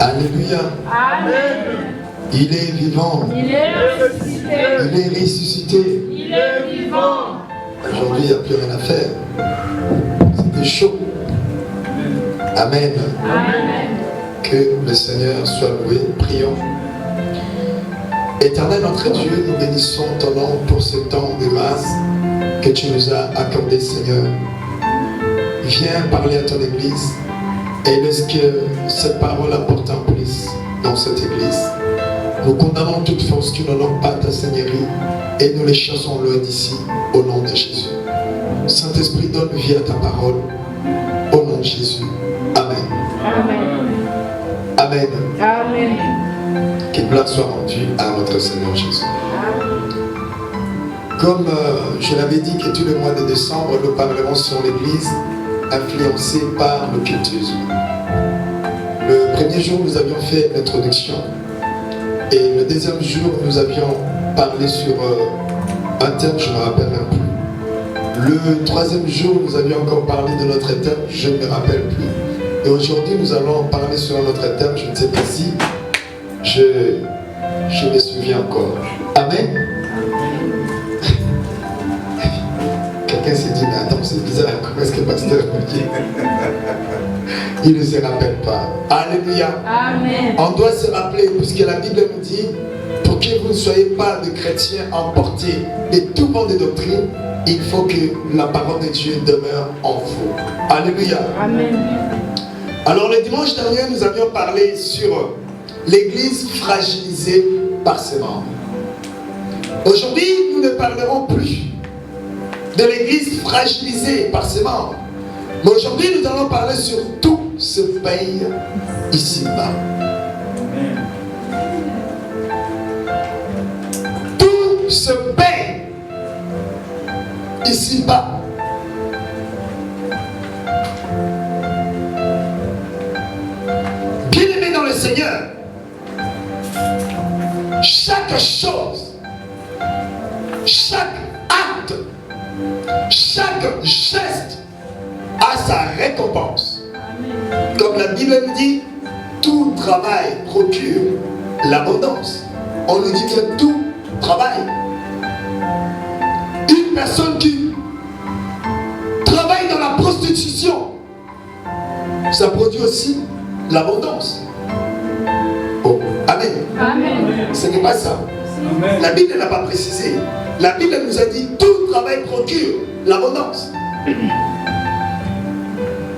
Alléluia. Amen. Il est vivant. Il est ressuscité. Il est ressuscité. Il est vivant. Aujourd'hui, il n'y a plus rien à faire. C'était chaud. Amen. Amen. Que le Seigneur soit loué. Prions. Éternel notre Dieu, nous bénissons ton nom pour ce temps de grâce que tu nous as accordé, Seigneur. Viens parler à ton Église et laisse que cette parole apporte un plus dans cette Église. Nous condamnons toute force qui n'honore pas ta Seigneurie et nous les chassons loin d'ici au nom de Jésus. Saint-Esprit, donne vie à ta parole au nom de Jésus. Amen. Amen. Amen. Amen. Que gloire soit rendue à notre Seigneur Jésus. Comme je l'avais dit que tout le mois de décembre, nous parlerons sur l'Église influencée par le cultisme. Le premier jour, nous avions fait l'introduction. Et le deuxième jour, nous avions parlé sur un thème, je ne me rappelle même plus. Le troisième jour, nous avions encore parlé de notre thème, je ne me rappelle plus. Et aujourd'hui, nous allons parler sur notre thème, je ne sais pas si je me souviens encore. Amen. Quelqu'un s'est dit, mais attends, c'est bizarre, comment est-ce que le pasteur me dit? Il ne se rappelle pas. Alléluia. Amen. On doit se rappeler, puisque la Bible nous dit, pour que vous ne soyez pas de chrétiens emportés de tout vent de doctrine, il faut que la parole de Dieu demeure en vous. Alléluia. Amen. Alors le dimanche dernier, nous avions parlé sur l'Église fragilisée par ses membres. Aujourd'hui, nous ne parlerons plus de l'Église fragilisée par ses membres. Mais aujourd'hui, nous allons parler sur tout se paye ici-bas. Tout se paye ici-bas. Bien-aimés dans le Seigneur, chaque chose, chaque acte, chaque geste a sa récompense. Comme la Bible nous dit, tout travail procure l'abondance. On nous dit que tout travail. Une personne qui travaille dans la prostitution, ça produit aussi l'abondance. Oh, amen. Amen. Ce n'est pas ça. Amen. La Bible n'a pas précisé. La Bible nous a dit tout travail procure l'abondance.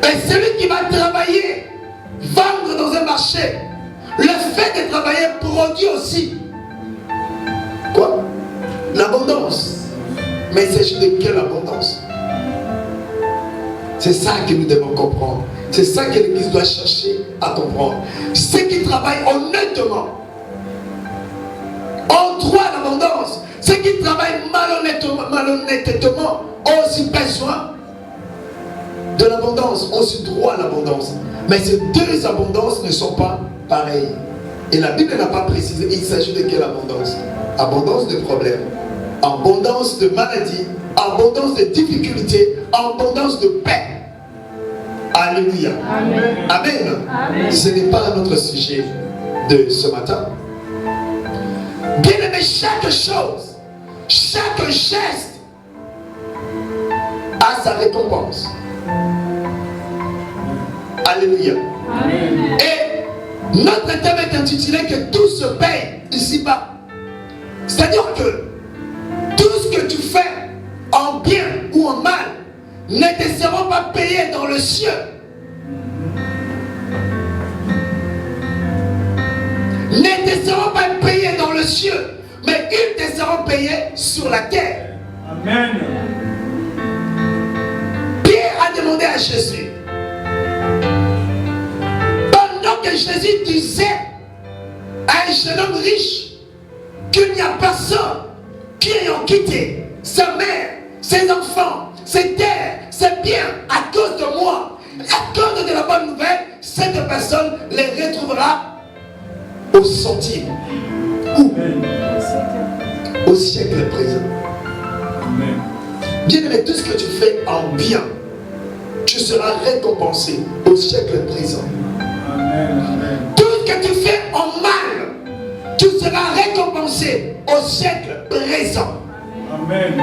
Et celui qui va travailler, vendre dans un marché, le fait de travailler produit aussi quoi? L'abondance. Mais il s'agit de quelle abondance? C'est ça que nous devons comprendre. C'est ça que l'Église doit chercher à comprendre. Ceux qui travaillent honnêtement ont droit à l'abondance. Ceux qui travaillent malhonnêtement ont aussi besoin de l'abondance, ont aussi droit à l'abondance. Mais ces deux abondances ne sont pas pareilles. Et la Bible n'a pas précisé, il s'agit de quelle abondance? Abondance de problèmes, abondance de maladies, abondance de difficultés, abondance de paix. Alléluia. Amen. Amen. Amen. Ce n'est pas notre sujet de ce matin. Bien aimé, chaque chose, chaque geste a sa récompense. Alléluia. Amen. Et notre thème est intitulé que tout se paye ici-bas. C'est-à-dire que tout ce que tu fais en bien ou en mal ne te seront pas payés dans le ciel. Ne te seront pas payés dans le ciel, mais ils te seront payés sur la terre. Amen. Pierre a demandé à Jésus, pendant que Jésus disait à un jeune homme riche qu'il n'y a personne qui ayant quitté sa mère, ses enfants, ses terres, ses biens à cause de moi, à cause de la bonne nouvelle, cette personne les retrouvera au centime. Où? Au siècle présent. Amen. Bien aimé, tout ce que tu fais en bien, tu seras récompensé au siècle présent. Amen. Tout ce que tu fais en mal, tu seras récompensé au siècle présent. Amen.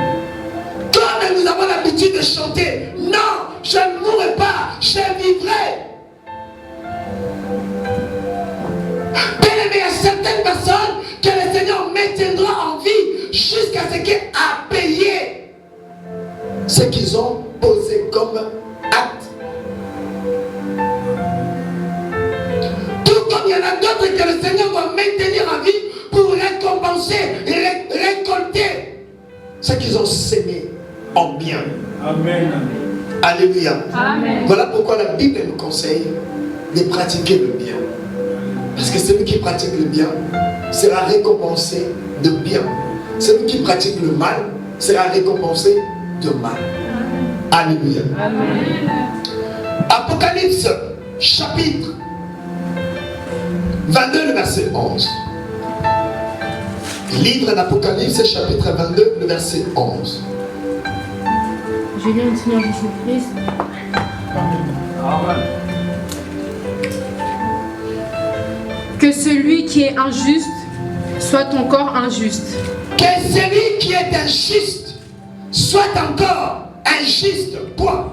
Comme nous avons l'habitude de chanter, non, je ne mourrai pas, je vivrai. Bien-aimé, il y a certaines personnes que le Seigneur maintiendra en vie jusqu'à ce qu'il a payé ce qu'ils ont posé comme acte. Tout comme il y en a d'autres que le Seigneur va maintenir en vie pour récompenser, récolter ce qu'ils ont sémé en bien. Amen. Alléluia. Amen. Voilà pourquoi la Bible nous conseille de pratiquer le bien. Parce que celui qui pratique le bien sera récompensé de bien. Celui qui pratique le mal sera récompensé de mal. Alléluia. Amen. Apocalypse, chapitre 22, le verset 11. Livre d'Apocalypse, chapitre 22, le verset 11. Je viens du Seigneur Jésus-Christ. Amen. Que celui qui est injuste soit encore injuste. Que celui qui est injuste soit encore injuste. Point.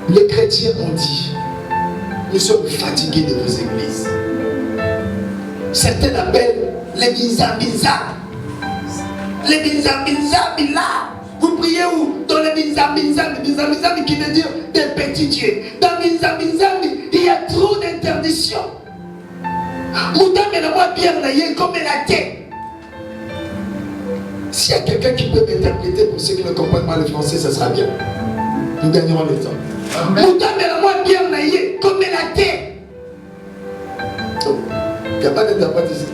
Les chrétiens ont dit, nous sommes fatigués de vos églises. Certains appellent les binza-binza. Les binza-binza-bila. Vous priez où? Dans les binza-binza, qui veut dire des petits dieux. Dans binza-binza, il y a trop d'interdictions. Mouta moi bien naïe comme la tête. S'il y a quelqu'un qui peut m'interpréter pour ceux qui ne comprennent pas le français, ça sera bien. Nous gagnerons le temps. Mouta moi bien naïe comme la tête. Il n'y a pas d'interprétation.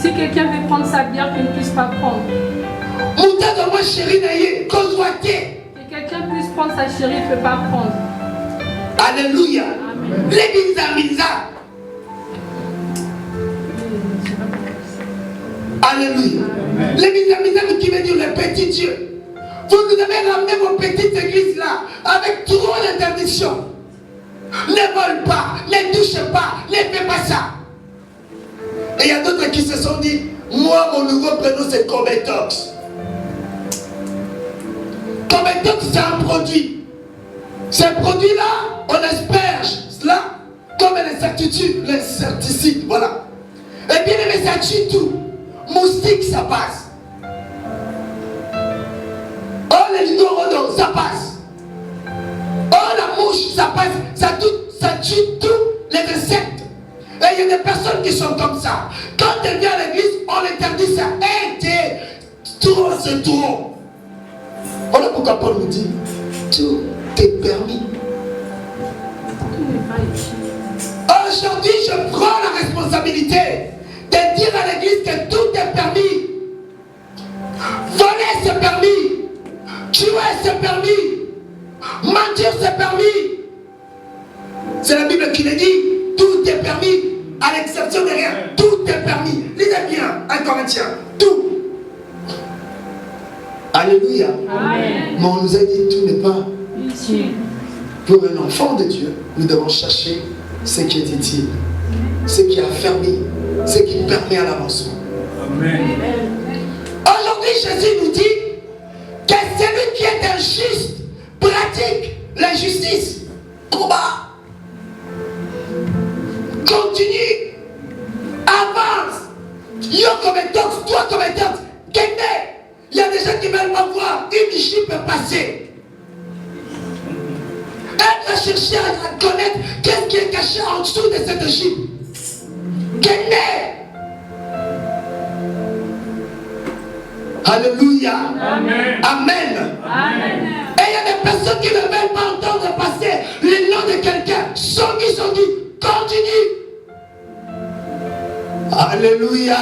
Si quelqu'un veut prendre sa bière, qu'il ne puisse pas prendre. Mouta de moi chérie naïe, cause waté. Que quelqu'un puisse prendre sa chérie, il ne peut pas prendre. Alléluia. Amen. Les binza-binza. Alléluia. Amen. Les binza-binza qui veut dire le petit Dieu. Vous nous avez ramené vos petites églises là avec trop d'interdictions. Ne vole pas, ne touche pas, ne fais pas ça. Et il y a d'autres qui se sont dit, moi mon nouveau prénom c'est Cobetox. Cobetox c'est un produit. Ce produit-là, on asperge cela comme l'insecticide, voilà. Et bien aimé, ça tue tout. Moustique, ça passe. Oh, les ligorodons, ça passe. Oh, la mouche, ça passe. Ça tue tous les insectes. Et il y a des personnes qui sont comme ça. Quand elle vient à l'église, on interdit ça. Et trop, c'est trop. Voilà pourquoi Paul nous dit, tout est permis. Aujourd'hui, je prends la responsabilité de dire à l'église que tout est permis. Voler, c'est permis. Tuer, c'est permis. Mentir, c'est permis. C'est la Bible qui le dit. Tout est permis, à l'exception de rien. Tout est permis. Lisez bien, 1 Corinthiens. Tout. Alléluia. Amen. Mais on nous a dit tout n'est pas. Utile. Pour un enfant de Dieu, nous devons chercher ce qui est utile, ce qui a fermé, ce qui permet à l'avancement. Amen. Aujourd'hui, Jésus nous dit que celui qui est injuste pratique l'injustice. Combat. Continue. Avance. Yo comme un tox, toi comme un tox. Il y a des gens qui veulent pas voir une Jeep passer. Elle va chercher à connaître qu'est-ce qui est caché en dessous de cette Jeep. Alléluia. Amen. Amen. Amen. Et il y a des personnes qui ne veulent pas entendre passer le nom de quelqu'un. Sont dit, continue. Alléluia.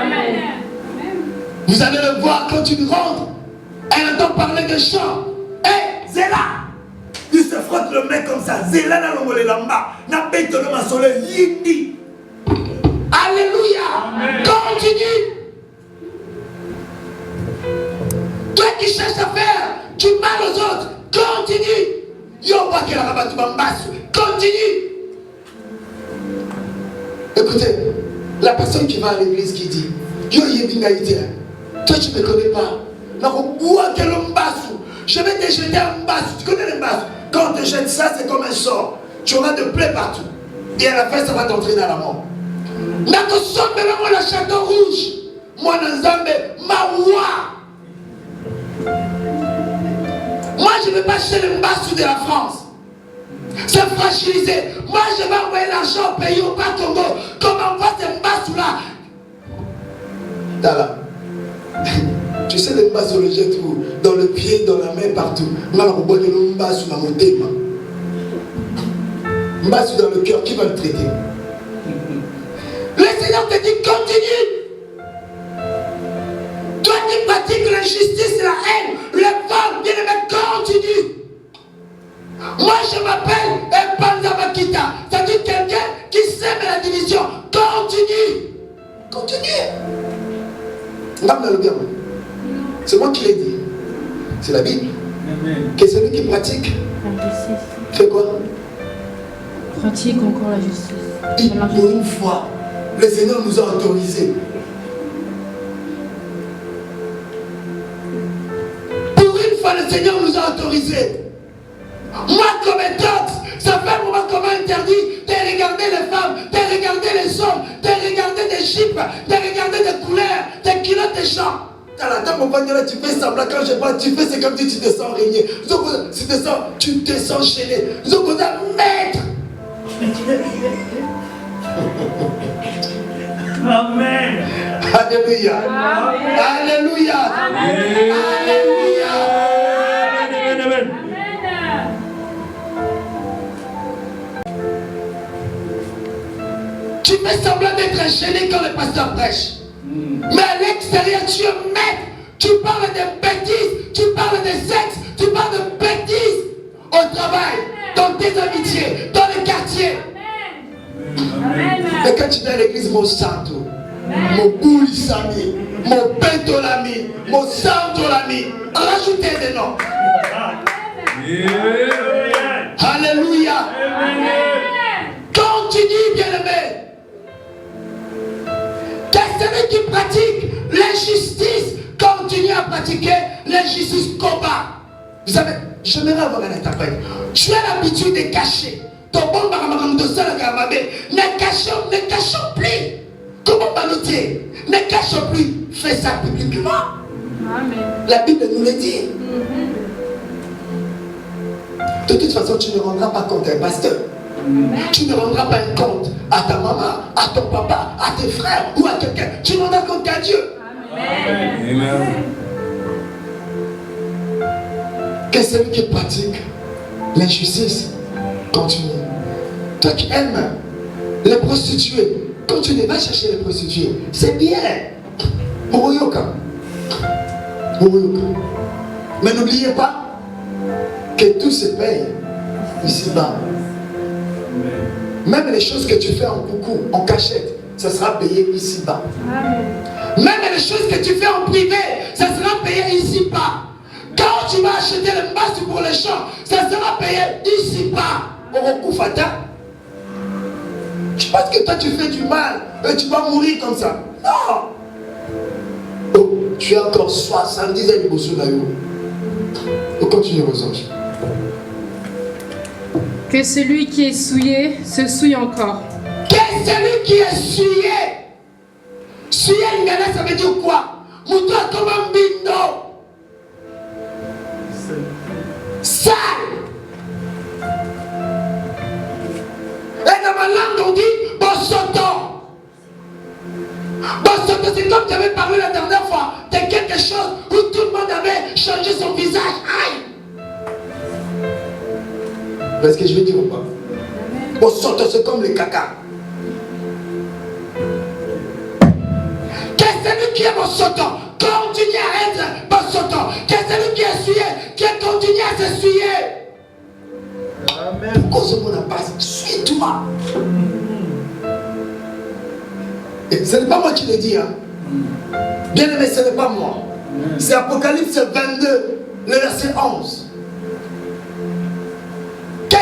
Amen. Vous allez le voir quand tu rentres. Elle entend parler de chant. Hé, Zéla. Il se frotte le mec comme ça. Zéla na longole lamba. Na bête de ma soleil. Yindi. Alléluia. Amen. Continue. Toi qui cherches à faire du mal aux autres, continue. Yo, Continue. Écoutez, la personne qui va à l'église qui dit, toi tu ne me connais pas. Je vais te jeter un mbassou. Tu connais le mbassou? Quand on te jette ça, c'est comme un sort. Tu auras de plaies partout. Et à la fin, ça va t'entraîner à la mort. La château rouge. Moi, je ne vais pas acheter le mbassou de la France. C'est fragilisé. Moi, je vais envoyer l'argent au pays, au bas Congo. Comment on voit ce mbassou-là? Là. Tu sais, le mbassou, le jette où? Dans le pied, dans la main, partout. Mbassou dans mon thème. Mbassou dans le cœur, qui va le traiter? Le Seigneur te dit, continue. Toi qui pratiques l'injustice et la haine, le vol, bien aimé, continue. Moi je m'appelle Epanza Makita. C'est-à-dire quelqu'un qui sème la division. Continue. Continue. C'est moi qui l'ai dit. C'est la Bible. Amen. Que celui qui pratique fait quoi? Pratique encore la justice. Et pour une fois, le Seigneur nous a autorisé. Pour une fois, le Seigneur nous a autorisé. Moi, comme étant, ça fait un moment qu'on m'a interdit de regarder les femmes, de regarder les hommes, de regarder des jupes, de regarder des couleurs, des culottes des gens. Tu fais semblant quand je parle, tu fais c'est comme si tu te sens régné. Tu te sens gêné. Maître. Amen. Alléluia. Amen. Alléluia. Amen. Alléluia. Amen. Tu fais semblant d'être gêné quand le pasteur prêche. Mais à l'extérieur, tu es maître. Tu parles de bêtises. Tu parles de sexe. Tu parles de bêtises. Au travail, dans tes amitiés, dans les quartiers. Et quand tu viens à l'église, mon santo, mon boulisami, mon pentolami, mon santolami, rajoutez des noms. Alléluia. Continue, bien-aimé. Que celui qui pratique l'injustice continue à pratiquer l'injustice combat. Vous savez, j'aimerais avoir un interprète. Tu as l'habitude de cacher. Ton bon baramagam de ça, ne cachons plus. Comment baloter? Ne cachons plus. Fais ça publiquement. Amen. La Bible nous le dit. De toute façon, tu ne rendras pas compte à un pasteur. Tu ne rendras pas un compte à ta maman, à ton papa, à tes frères ou à quelqu'un. Tu ne rendras compte qu'à Dieu. Amen. Que celui qui pratique l'injustice continue. Toi qui aimes les prostituées, continue, va chercher les prostituées. C'est bien. Mais n'oubliez pas que tout se paye ici-bas. Même les choses que tu fais en coucou, en cachette, ça sera payé ici-bas. Même les choses que tu fais en privé, ça sera payé ici-bas. Quand tu vas acheter le masque pour les champs, ça sera payé ici-bas. Tu penses que toi tu fais du mal et tu vas mourir comme ça? Non. Oh, tu as encore 70 ans de Boussoulayo. On continue aux anges. Que celui qui est souillé se souille encore. Que celui qui est souillé. Souillé, ça veut dire quoi? Moutoua comme un bindo. Sale. Et dans ma langue on dit Bosoto. Bosoto, c'est comme tu avais parlé la dernière fois de quelque chose où tout le monde avait changé son visage. Aïe. Est-ce que je vais dire ou pas? Bosoto, c'est comme le caca. Que celui qui est Bosoto continue à être Bosoto. Que celui qui est souillé, qui continue à se souiller. Amen. Pourquoi ce monde a passé? Suis-toi. Et ce n'est pas moi qui le dis. Hein. Bien aimé, ce n'est pas moi. C'est Apocalypse 22, le verset 11. Que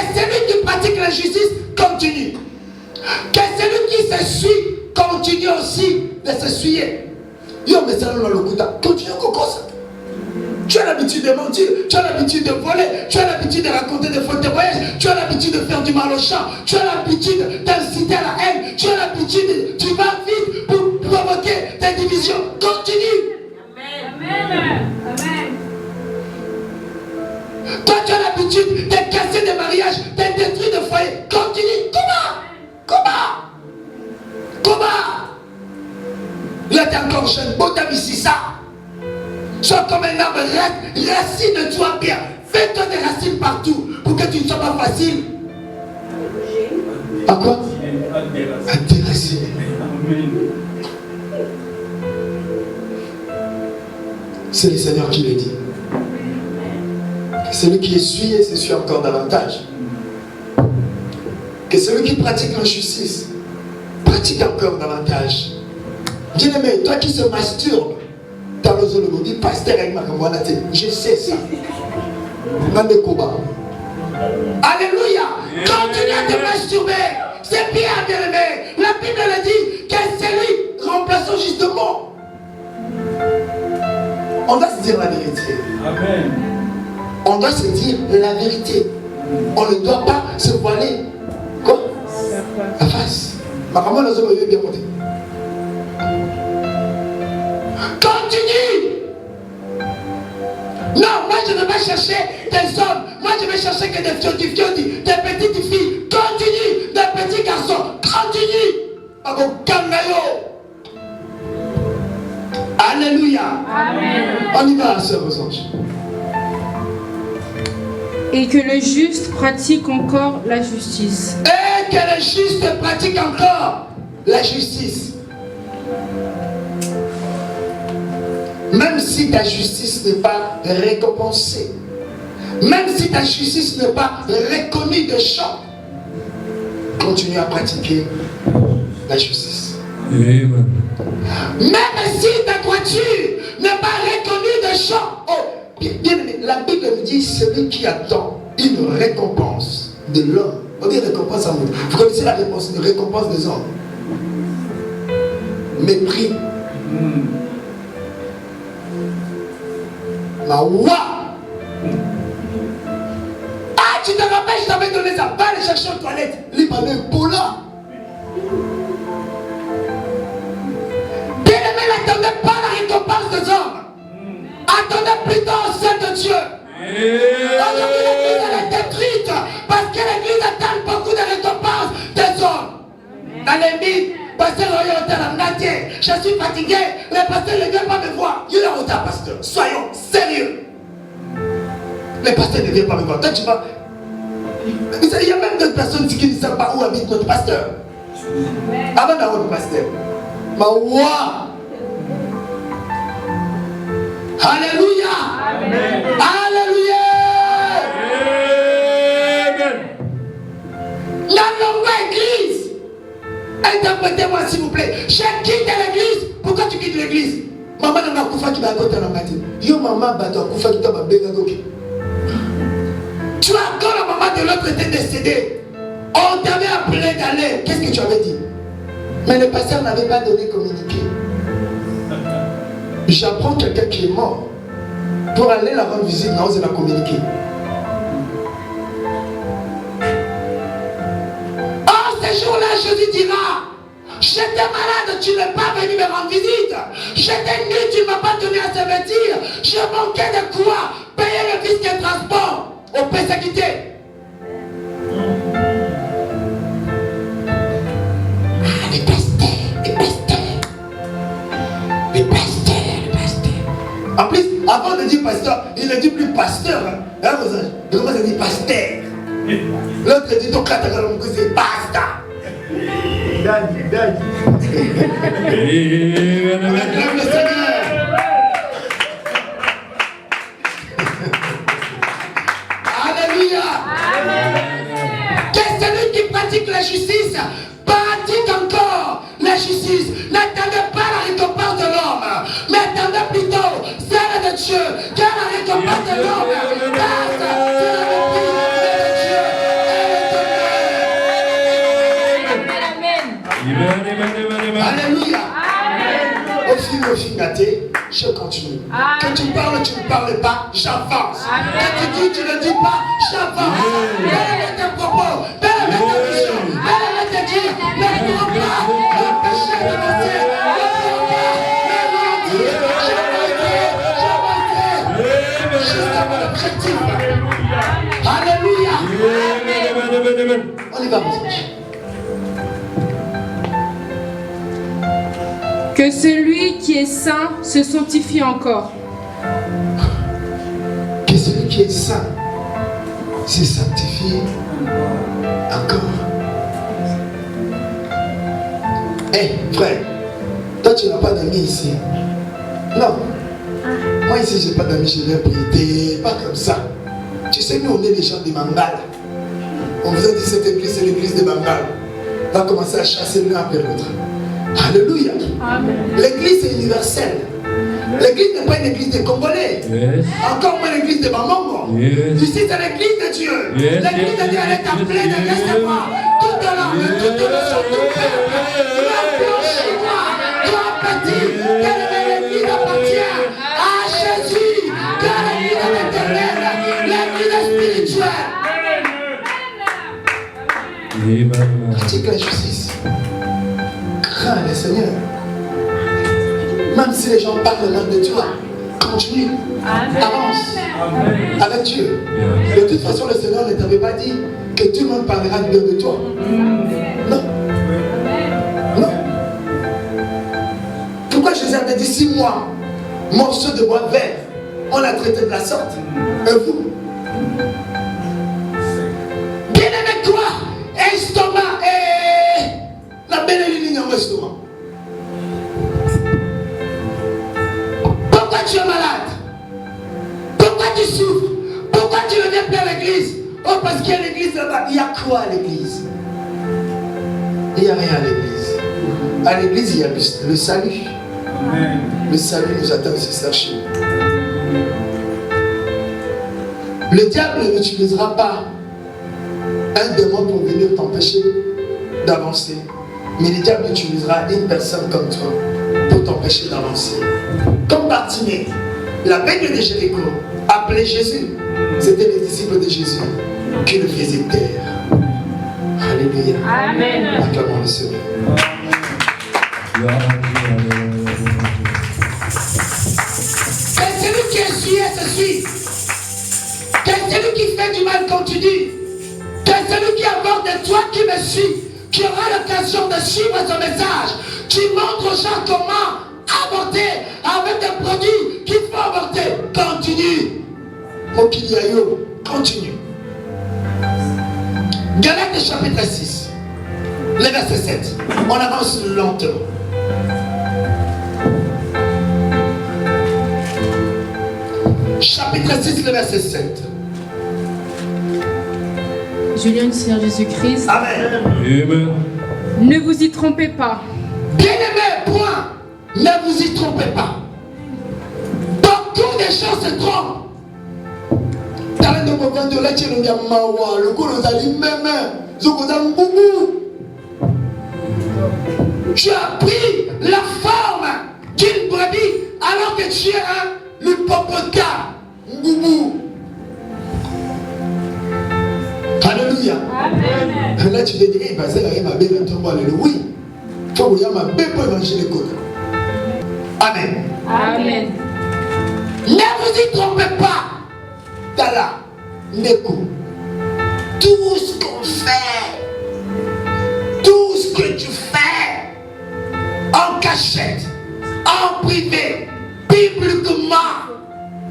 pratique la justice continue. Que celui qui s'essuie continue aussi de s'essuyer. Yo, mais ça, on a le coup d'à. Continue comme ça. Tu as l'habitude de mentir, tu as l'habitude de voler, tu as l'habitude de raconter des faux témoignages, tu as l'habitude de faire du mal aux champs, tu as l'habitude d'inciter à la haine, tu as l'habitude, tu vas vite pour provoquer des divisions. Continue. Amen. Amen. Toi, tu as l'habitude de casser des mariages, de détruire des foyers. Continue. Comment Là, tu es encore jeune. Bon, tu as vu ça. Sois comme un arbre, racine-toi bien. Fais-toi des racines partout pour que tu ne sois pas facile. À quoi? À déraciner. C'est le Seigneur qui le dit. Que celui qui essuie s'essuie encore davantage. Que celui qui pratique l'injustice pratique encore davantage. Bien-aimé, toi qui se masturbes, pasteur avec ma je sais ça. Alléluia. Continue à te masturber. C'est bien, bien-aimé. La Bible le dit que c'est lui remplaçant justement. On doit se dire la vérité. Amen. On doit se dire la vérité. On ne doit pas se voiler. Quoi? La face. Ma maman nous a bien monté. Continue. Non, moi je ne vais pas chercher des hommes. Moi je vais chercher que des fiodi, des petites filles. Continue, des petits garçons. Continue. Alléluia. Amen. On y va, sœur aux anges. Et que le juste pratique encore la justice. Et que le juste pratique encore la justice. Même si ta justice n'est pas récompensée, même si ta justice n'est pas reconnue de chant, continue à pratiquer la justice. Amen. Même si ta droiture n'est pas reconnue de chant. Oh, bien, la Bible me dit celui qui attend une récompense de l'homme. On dit récompense à vous. Vous connaissez la récompense des hommes. Mépris. Ma wa. Ah, tu te rappelles, je t'avais donné ça. Va aller chercher aux toilettes. Libre le pola. Bien-aimé, n'attendez pas la récompense des hommes. Attendez plutôt au sein de Dieu. Aujourd'hui, l'église elle est détruite parce que l'église attend beaucoup de récompenses des hommes. Dans les mythes, pasteur je suis fatigué, le pasteur ne vient pas me voir. Il est en retard, pasteur. Soyons sérieux. Le pasteur ne vient pas me voir. Toi, tu vas. Il y a même d'autres personnes qui ne savent pas où habite notre pasteur. Avant d'avoir le pasteur. Ma wa. Alléluia. Amen. Alléluia. Amen. La longue église. Interprétez-moi s'il vous plaît. Je quitte l'église. Pourquoi tu quittes l'église? Maman n'a pas koufa qui va à côté de la matin. Yo maman bato koufa qui t'a béga goki. Tu as encore la maman de l'autre était décédée. On t'avait appelé d'aller. Qu'est-ce que tu avais dit? Mais le pasteur n'avait pas donné communiqué. J'apprends quelqu'un qui est mort pour aller la rendre visite. Non, on va communiquer. Ce jour-là, Jésus dira, j'étais malade, tu n'es pas venu me rendre visite. J'étais nu, tu ne m'as pas donné à se vêtir. Je manquais de quoi payer le fisc et transport au persécuté. Ah, les pasteurs. En plus, avant de dire pasteur, il ne dit plus pasteur. Hein, vous commencez à dire pasteur. L'autre dit donc c'est basta. Daddy. Acclame le Seigneur. Alléluia. Que celui qui pratique la justice pratique encore la justice. N'attendez pas la récompense de l'homme, mais attendez plutôt celle de Dieu. Car la récompense de l'homme passe sur la vie de Dieu et l'éternel. gâté, je continue. Que tu parles, tu ne parles pas, j'avance. Que tu dis, tu ne dis pas, j'avance. Quel est tes propos? Quelle est ta mission? Quelle est tes dires? Ne cours pas, empêchez d'avancer. Ne cours pas, ne ralentis. J'avance. Jusqu'à mon objectif. Alléluia. On y va, mes amis. Que celui qui est saint se sanctifie encore. Que celui qui est saint se sanctifie encore. Hé, frère, toi tu n'as pas d'amis ici. Non. Moi ici, je n'ai pas d'amis, je viens prier. Pas comme ça. Tu sais, nous on est les gens des Mangala. On vous a dit cette église, c'est l'église des Mangala. On va commencer à chasser l'un après l'autre. Alléluia. L'église est universelle. L'église n'est pas une église des Congolais. Encore moins l'église de Bamongo. Ici c'est l'église de Dieu. L'église de Dieu, elle est appelée de recevoir toute l'âme, toute le sang, tout le père. Toi blanchis-moi, toi petit, que l'église appartient à Jésus, que l'église est éternelle, l'église spirituelle. Pratique la justice. Crains le Seigneur. Même si les gens parlent mal de toi, continue, avance avec Dieu. De toute façon, le Seigneur ne t'avait pas dit que tout le monde parlera du bien de toi. Non. Non. Pourquoi Jésus avait dit 6 mois, morceau de bois vert, on l'a traité de la sorte? Et vous? Bien-aimé toi, estomac et la belle ligne en estomac. Pourquoi tu es malade? Pourquoi tu souffres? Pourquoi tu ne viens plus à l'église? Oh, parce qu'il y a l'église là-bas. Il y a quoi à l'église? Il n'y a rien à l'église. À l'église, il y a le salut. Amen. Le salut nous attend ici, sachez. Le diable n'utilisera pas un démon pour venir t'empêcher d'avancer. Mais le diable utilisera une personne comme toi pour t'empêcher d'avancer. Comme Bartimée, la bête de Jéricho, appelé Jésus, c'était les disciples de Jésus qui le faisaient taire. Alléluia. Amen. Acclamons le Seigneur. Que celui qui est suivi se suit. Que celui qui fait du mal continue. Que celui qui aborde de toi qui me suit, qui aura l'occasion de suivre ce message, qui montre aux gens comment avorter avec des produits qu'il faut avorter. Continue. Mokiliayo, continue. Galates chapitre 6, le verset 7. On avance lentement. Chapitre 6, le verset 7. Julien du Seigneur Jésus-Christ. Amen. Amen. Ne vous y trompez pas. Bien-aimé, point. Ne vous y trompez pas. Beaucoup de gens se trompent. Tu as pris la forme d'une brebis alors que tu es un hippopotame. Alléluia. Amen. Là tu te dis, eh ben ça arrive à bien entendre. Oui. Il faut que vous ayez pour évangile. Amen. Amen. Ne vous y trompez pas. Tala, Neko. Tout ce qu'on fait, tout ce que tu fais, en cachette, en privé, bibliquement.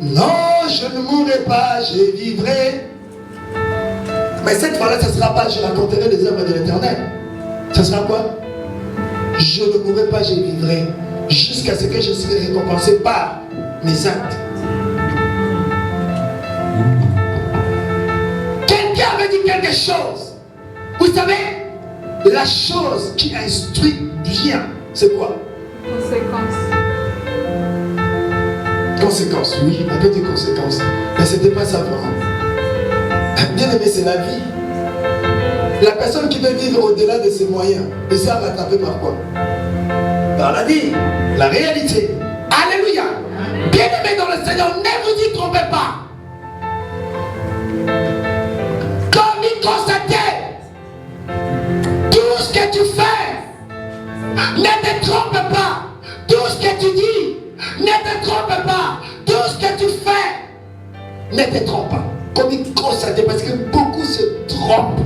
Non, je ne mourrai pas, je vivrai. Mais cette fois-là, ce ne sera pas je raconterai les œuvres de l'Éternel. Ce sera quoi? Je ne mourrai pas, je vivrai. Jusqu'à ce que je serai récompensé par mes actes. Quelqu'un avait dit quelque chose. Vous savez, la chose qui instruit bien, c'est quoi? Conséquence, oui, un peu de conséquences. Mais ce n'était pas ça vraiment. Bien aimé, c'est la vie. La personne qui veut vivre au-delà de ses moyens, elle sera rattrapée par quoi? Par la vie, la réalité. Bien-aimés dans le Seigneur, ne vous y trompez pas. Comme il constatait tout ce que tu fais, ne te trompe pas. Tout ce que tu dis, ne te trompe pas. Tout ce que tu fais, ne te trompe pas. Comme il constatait, parce que beaucoup se trompent.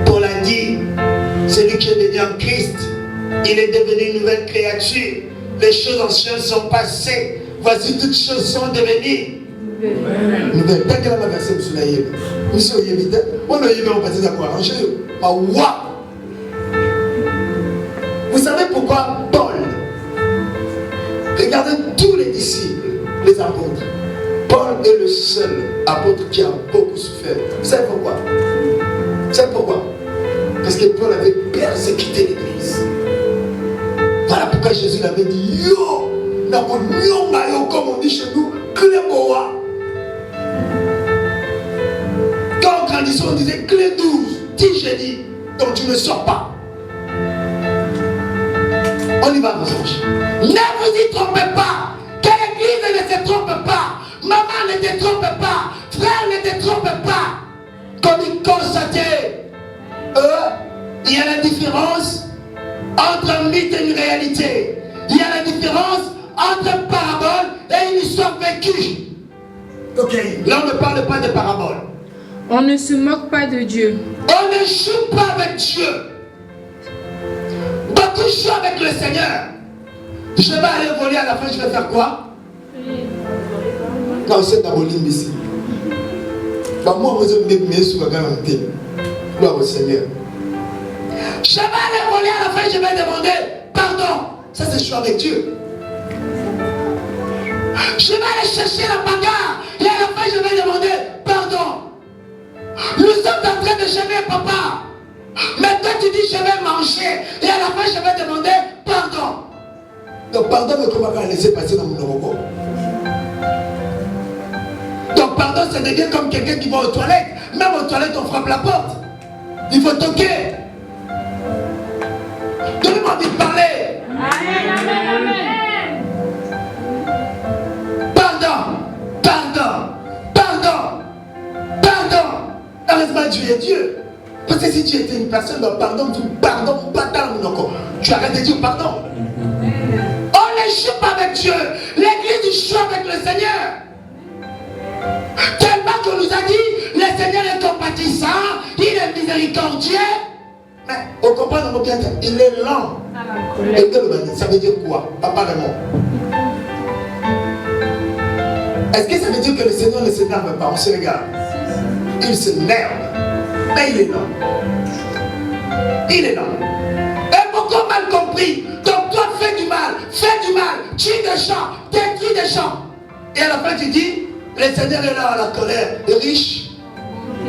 Paul a dit, celui qui est venu en Christ, il est devenu une nouvelle créature. Les choses anciennes sont passées. Voici toutes choses sont devenues nouvelles. Tant que la verset vous soyez, vous soyez évident. On a eu on passe d'accord. Vous savez pourquoi Paul, regardez tous les disciples, les apôtres. Paul est le seul apôtre qui a beaucoup souffert. Vous savez pourquoi? Vous savez pourquoi? Parce que Paul avait persécuté l'église. Voilà pourquoi Jésus l'avait dit, yo, comme on dit chez nous, clé boa. Quand on grandissait, on disait clé 12, 10 j'ai dit, donc tu ne sors pas. On y va, mes anges. Ne vous y trompez pas, que l'église ne se trompe pas, maman ne te trompe pas, frère ne te trompe pas. Comme il constatait, il y a la différence entre un mythe et une réalité. Il y a la différence entre une parabole et une histoire vécue. Ok, là on ne parle pas de parabole. On ne se moque pas de Dieu. On ne joue pas avec Dieu. Beaucoup jouent avec le Seigneur. Je vais aller voler à la fin, je vais faire quoi? Quand c'est dans l'hymne ici. Moi, vous avez mis sur la garantie. Gloire au Seigneur. Je vais aller voler à la fin, je vais demander pardon. Ça, c'est choix avec Dieu. Je vais aller chercher la bagarre et à la fin, je vais demander pardon. Nous sommes en train de jeûner, papa. Mais toi, tu dis je vais manger et à la fin, je vais demander pardon. Donc, pardon, mais comment on va laisser passer dans mon robot? Donc, pardon, ça devient comme quelqu'un qui va aux toilettes. Même aux toilettes, on frappe la porte. Il faut toquer. Donnez-moi envie de parler. Amen, amen, amen. Pardon, pardon, pardon, pardon. Heureusement, Dieu est Dieu. Parce que si tu étais une personne, donc pardon, tu arrêtes de dire pardon. On ne joue pas avec Dieu. L'église joue avec le Seigneur. Tellement qu'on nous a dit, le Seigneur est compatissant, il est miséricordieux. Mais on comprend dans mon bien, il est lent. Et ça veut dire quoi? Papa Raymond. Est-ce que ça veut dire que le Seigneur ne s'énerve pas? On se regarde. Il s'énerve. Mais il est lent. Il est lent. Et beaucoup mal compris. Donc toi fais du mal, tue des gens, détruis des gens. Et à la fin tu dis, le Seigneur est là à la colère, riche.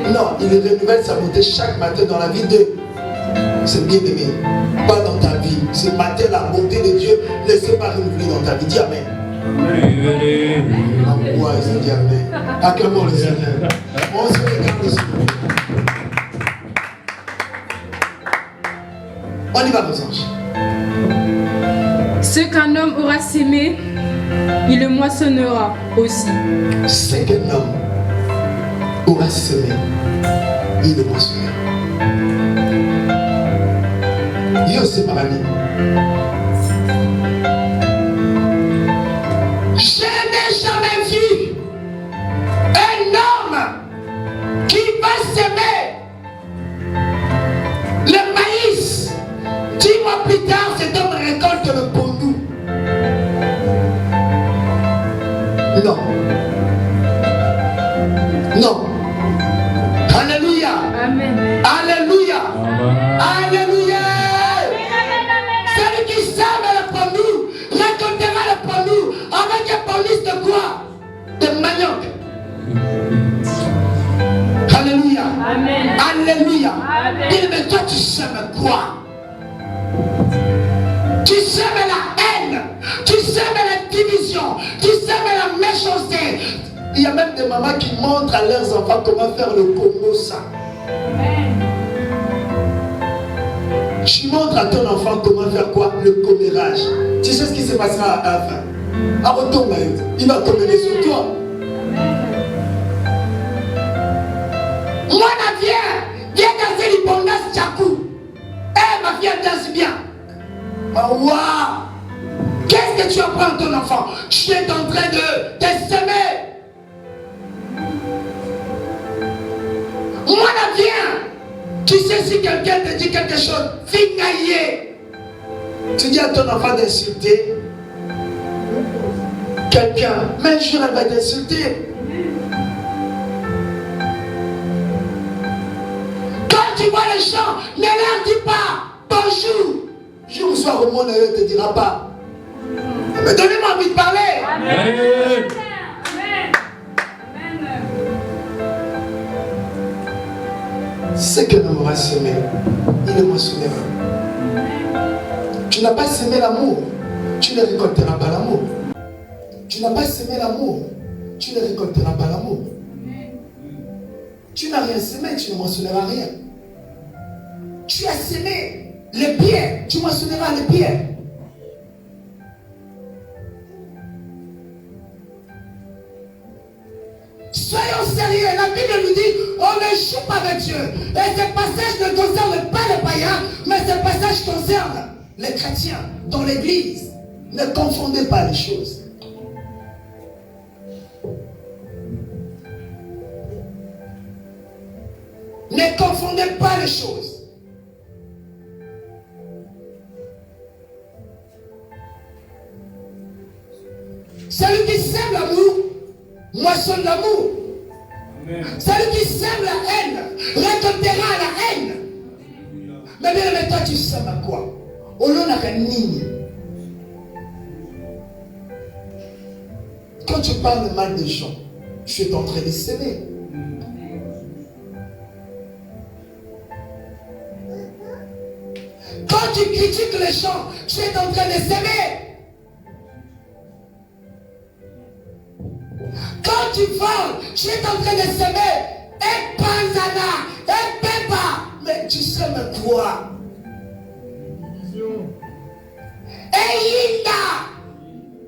Non, il renouvelle sa beauté chaque matin dans la vie de c'est bien aimé. Pas dans ta vie. Ce matin, la beauté de Dieu ne s'est pas renouvelée dans ta vie. Dis Amen. Amen. Ouais, il dit Amen. Acclamons le Seigneur. On se regarde le Seigneur. On y va, mes anges. Ce qu'un homme aura sémé, il le moissonnera aussi. Ce qu'un homme aura semé, il le moissonnera. Yo, c'est ma amie. Je n'ai jamais vu un homme qui va semer le maïs. 10 mois plus tard, cet homme récolte le pondou. Non. Non. Alléluia. Amen. Alléluia. Amen. Alléluia. Celui qui sème le pondou récoltera le pondou avec un police de quoi? De manioc. Alléluia. Amen. Alléluia. Amen. Il dit, mais toi tu sèmes quoi? Tu sèmes la haine, tu sèmes la division, tu sèmes la méchanceté. Il y a même des mamans qui montrent à leurs enfants comment faire le Congo ça. Tu montres à ton enfant comment faire quoi? Le commérage. Tu sais ce qui se passera à la fin. À retour, il va commérer sur toi. Moi, viens danser l'ibondas tchakou. Eh, ma fille, danse bien. Waouh! Qu'est-ce que tu apprends à ton enfant? Tu es en train de te semer. Moi, viens. Tu sais, si quelqu'un te dit quelque chose, fingaillé. Tu dis à ton enfant d'insulter quelqu'un, mais un jour elle va t'insulter. Quand tu vois les gens, ne leur dis pas bonjour. Jour où soir au monde, elle ne te dira pas. Mais donnez-moi envie de parler. Amen. Amen. Ce que l'homme aura semé, il le moissonnera. Tu n'as pas semé l'amour, tu ne récolteras pas l'amour. Tu n'as pas semé l'amour, tu ne récolteras pas l'amour. Tu n'as rien semé, tu ne moissonneras rien. Tu as semé les pierres, tu moissonneras les pierres. Soyons sérieux, la Bible nous dit, on ne joue pas avec Dieu. Et ce passage ne concerne pas les païens, mais ce passage concerne les chrétiens dans l'église. Ne confondez pas les choses. Ne confondez pas les choses. Celui qui sème l'amour, moissonne l'amour. Celui qui sème la haine, récoltera la haine. Mais bien, mais toi, tu sèmes à quoi? Au lieu d'un nid. Quand tu parles mal des gens, tu es en train de s'aimer. Quand tu critiques les gens, tu es en train de s'aimer. Quand tu voles, tu es en train de s'aimer. Et panzana, et pépa. Mais tu sèmes quoi? Et yinda.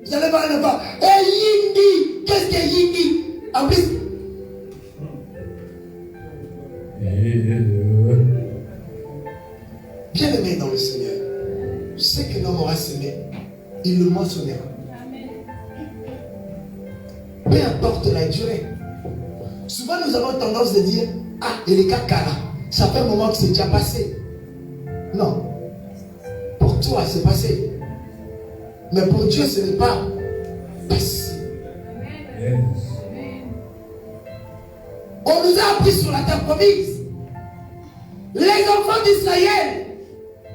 Vous allez voir là-bas. Et yindi. Qu'est-ce que yindi? En plus. Bien aimé dans le Seigneur. Je sais que l'homme aura semé. Il le moissonnera. Peu importe la durée. Souvent nous avons tendance de dire, ah, il est cacara. Ça fait un moment que c'est déjà passé. Non. Pour toi, c'est passé. Mais pour Dieu, ce n'est pas passé. On nous a appris sur la terre promise. Les enfants d'Israël,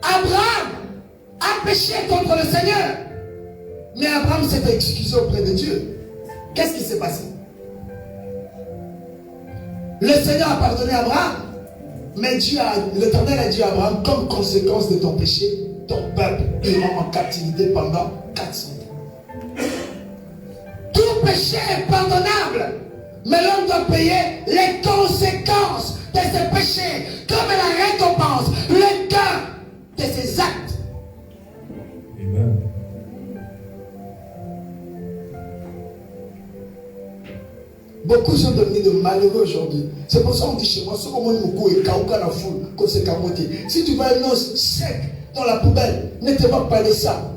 Abraham a péché contre le Seigneur. Mais Abraham s'est excusé auprès de Dieu. Qu'est-ce qui s'est passé? Le Seigneur a pardonné Abraham. Mais l'Éternel a dit à Abraham, comme conséquence de ton péché, ton peuple ira en captivité pendant 400 ans. Tout péché est pardonnable. Mais l'homme doit payer les conséquences de ses péchés, comme la récompense, le gain de ses actes. Amen. Beaucoup sont devenus de malheureux aujourd'hui. C'est pour ça qu'on dit chez moi, si tu vois un os sec dans la poubelle, ne te moque pas de ça.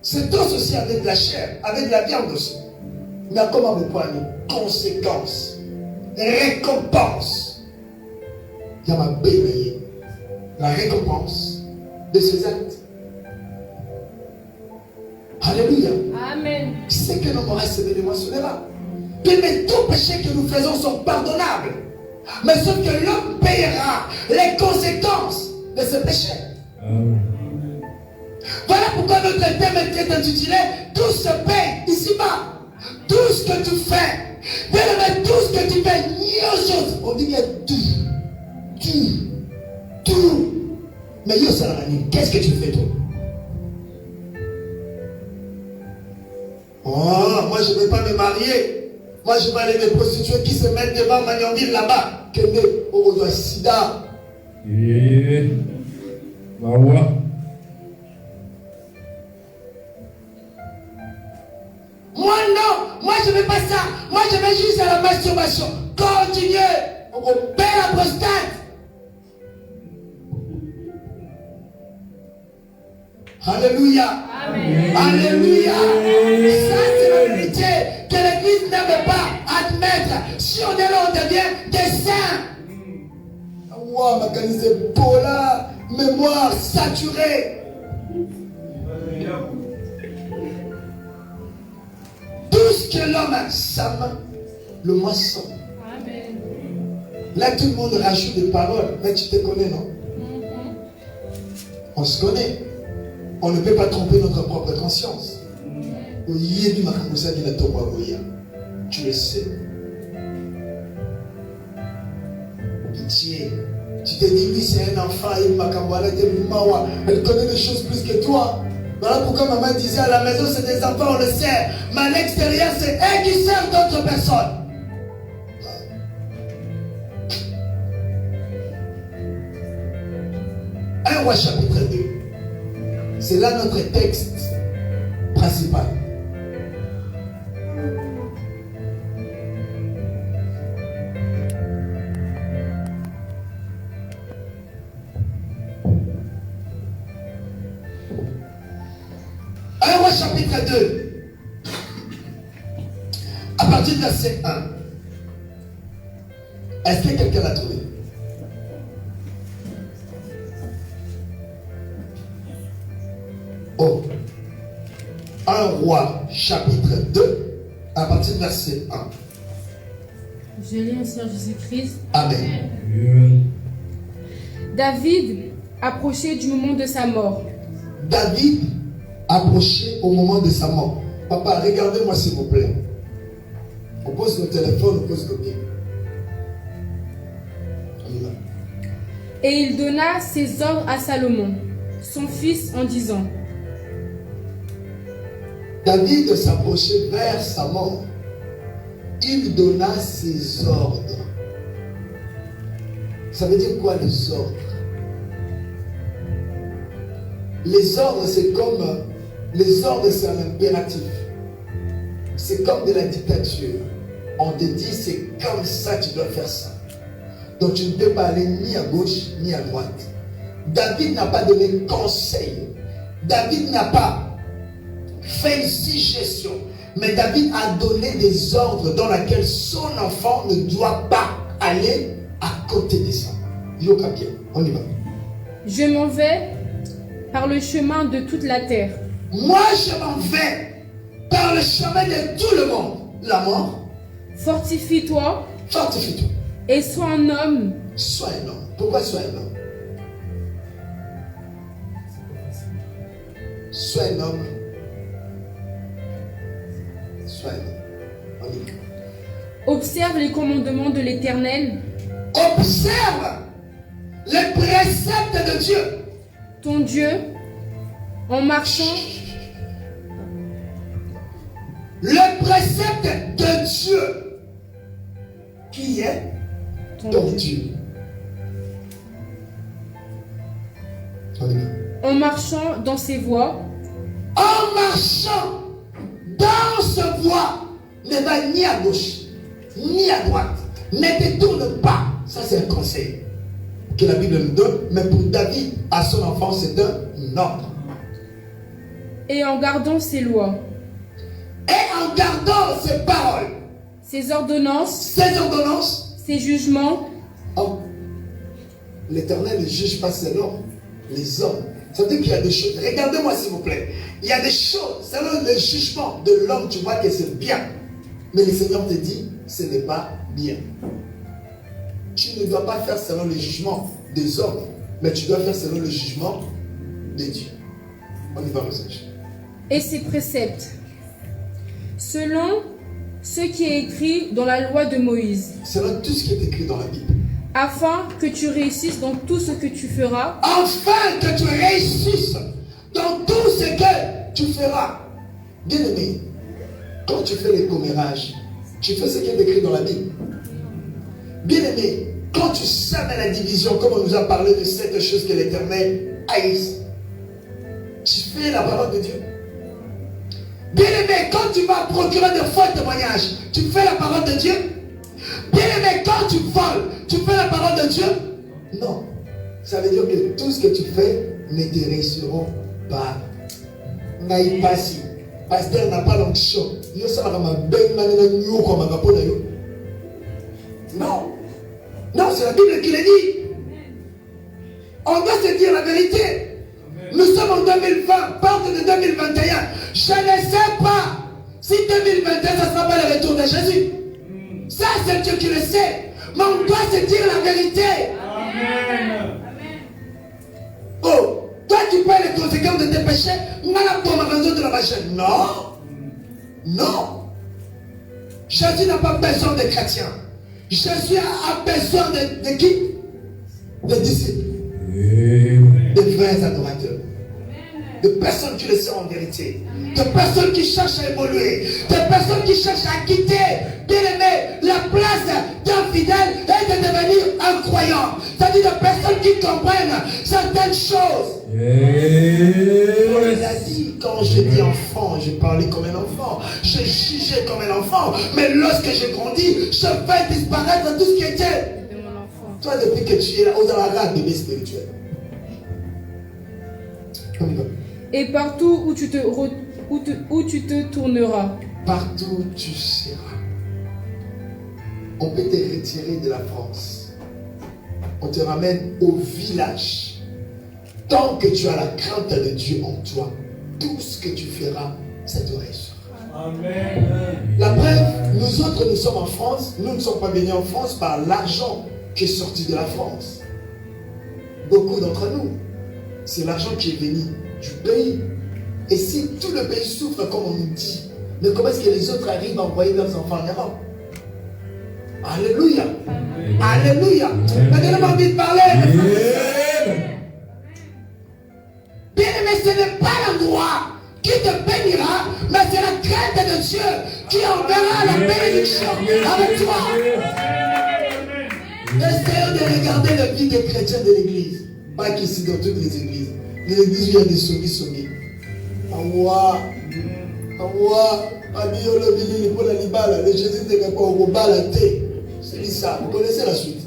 C'est os aussi avec de la chair, avec de la viande aussi. Mais comment vous prenez? Conséquences, récompense. Il y a ma bénédiction. La récompense de ses actes. Alléluia. Amen. C'est que l'homme aura semé de moissonnera. Mais tous péchés que nous faisons sont pardonnables. Mais sauf que l'homme payera les conséquences de ce péché. Voilà pourquoi notre thème est intitulé tout se paye ici-bas. Tout ce que tu fais, tout ce que tu fais, on dit qu'il y a tout. Mais yo Salamani, qu'est-ce que tu fais toi? Oh, moi je ne vais pas me marier. Moi je vais aller me prostituer qui se mettent devant Magnanville là-bas. Que me au sida. Mawa. Moi non, moi je ne veux pas ça. Moi je vais juste à la masturbation. Continuez. On perd la prostate. Alléluia. Amen. Alléluia. Ça c'est la vérité que l'église n'aime pas admettre. Si on est là, on devient des saints. Wow, ma qualité pola, mémoire saturée. Tout ce que l'homme sème, le moisson. Amen. Là, tout le monde rajoute des paroles. Mais tu te connais, non? On se connaît. On ne peut pas tromper notre propre conscience. Tu le sais. Pitié. Tu te dis, lui, c'est un enfant. Elle connaît des choses plus que toi. Voilà pourquoi maman disait à la maison, c'est des enfants, on le sait. Mais à l'extérieur, c'est eux qui servent d'autres personnes. 1 Roi chapitre 2. C'est là notre texte principal. Chapitre 2, à partir du verset 1. Est-ce que quelqu'un l'a trouvé? Oh, 1 Roi chapitre 2, à partir du verset 1. Je lis au Seigneur Jésus-Christ. Amen. David approchait du moment de sa mort. David approché au moment de sa mort. Papa, regardez-moi s'il vous plaît. On pose le téléphone, on pose le pied. On y va. Et il donna ses ordres à Salomon, son fils, en disant: David s'approchait vers sa mort. Il donna ses ordres. Ça veut dire quoi les ordres? Les ordres, c'est comme... Les ordres, c'est un impératif. C'est comme de la dictature. On te dit, c'est comme ça, tu dois faire ça. Donc, tu ne peux pas aller ni à gauche, ni à droite. David n'a pas donné conseil. David n'a pas fait une suggestion. Mais David a donné des ordres dans lesquels son enfant ne doit pas aller à côté de ça. Yoka bien, on y va. Je m'en vais par le chemin de toute la terre. Moi, je m'en vais par le chemin de tout le monde. La mort. Fortifie-toi. Fortifie-toi. Et sois un homme. Sois un homme. Pourquoi sois un homme? Sois un homme. Sois un homme. On y va. Observe les commandements de l'Éternel. Observe les préceptes de Dieu. Ton Dieu, en marchant. Le précepte de Dieu, qui est ton Dieu. En marchant dans ses voies. En marchant dans ses voies, ne va ni à gauche, ni à droite. Ne te tourne pas. Ça, c'est un conseil que la Bible nous donne. Mais pour David, à son enfant, c'est un ordre. Et en gardant ses lois. Et en gardant ses paroles. Ses ordonnances. Ses ordonnances. Ses jugements. Oh. L'Éternel ne juge pas selon les hommes. Ça veut dire qu'il y a des choses. Regardez-moi s'il vous plaît. Il y a des choses, selon le jugement de l'homme, tu vois que c'est bien. Mais le Seigneur te dit, ce n'est pas bien. Tu ne dois pas faire selon le jugement des hommes, mais tu dois faire selon le jugement de Dieu. On y va, message. Et ses préceptes, selon ce qui est écrit dans la loi de Moïse. Selon tout ce qui est écrit dans la Bible. Afin que tu réussisses dans tout ce que tu feras. Afin que tu réussisses dans tout ce que tu feras. Bien aimé, quand tu fais les commérages, tu fais ce qui est écrit dans la Bible. Bien aimé, quand tu sèmes la division, comme on nous a parlé de cette chose que l'Éternel haïsse, tu fais la parole de Dieu. Bien-aimé, quand tu vas procurer de faux témoignages, tu fais la parole de Dieu. Bien-aimé, quand tu voles, tu fais la parole de Dieu. Non. Ça veut dire que tout ce que tu fais ne te réussiront pas. N'aille pas si. Pasteur n'a pas l'onction. Non. Non, c'est la Bible qui le dit. On doit se dire la vérité. Nous sommes en 2020, porte de 2021. Je ne sais pas si 2021, ça ne sera pas le retour de Jésus. Ça, c'est Dieu qui le sait. Mais on doit se dire la vérité. Amen. Oh, toi tu payes les conséquences de tes péchés. Non. Non. Jésus n'a pas besoin de chrétiens. Jésus a besoin de qui? De disciples. De vrais adorateurs. De personnes qui le sont en vérité. De personnes qui cherchent à évoluer. De personnes qui cherchent à quitter, bien aimé, la place d'un fidèle et de devenir un croyant. C'est-à-dire de personnes qui comprennent certaines choses. Il a dit, quand je dis enfant, je parlais comme un enfant. Je jugeais comme un enfant. Mais lorsque j'ai grandi, je fais disparaître tout ce qui était. De mon enfant. Toi, depuis que tu es là, aux alarats, bébé spirituel. On y va. Et partout où tu te tourneras. Partout où tu seras. On peut te retirer de la France. On te ramène au village. Tant que tu as la crainte de Dieu en toi, tout ce que tu feras, ça te réussira. Amen. La preuve, nous autres, nous sommes en France. Nous ne sommes pas venus en France par l'argent qui est sorti de la France. Beaucoup d'entre nous, c'est l'argent qui est venu du pays. Et si tout le pays souffre comme on nous dit, mais comment est-ce que les autres arrivent à envoyer leurs enfants en Europe? Alléluia. Alléluia. Maintenant, on a envie de parler. Bien aimé, ce n'est pas l'endroit qui te bénira, mais c'est la crainte de Dieu qui enverra la bénédiction avec toi. Essayons de regarder la vie des chrétiens de l'église. Pas qu'ici dans toutes les églises. Mais l'église vient de Somi. Awa, Abiolo Bilili pour la Libala, le Jésus de Gako, au Balate. C'est ça, vous connaissez la suite.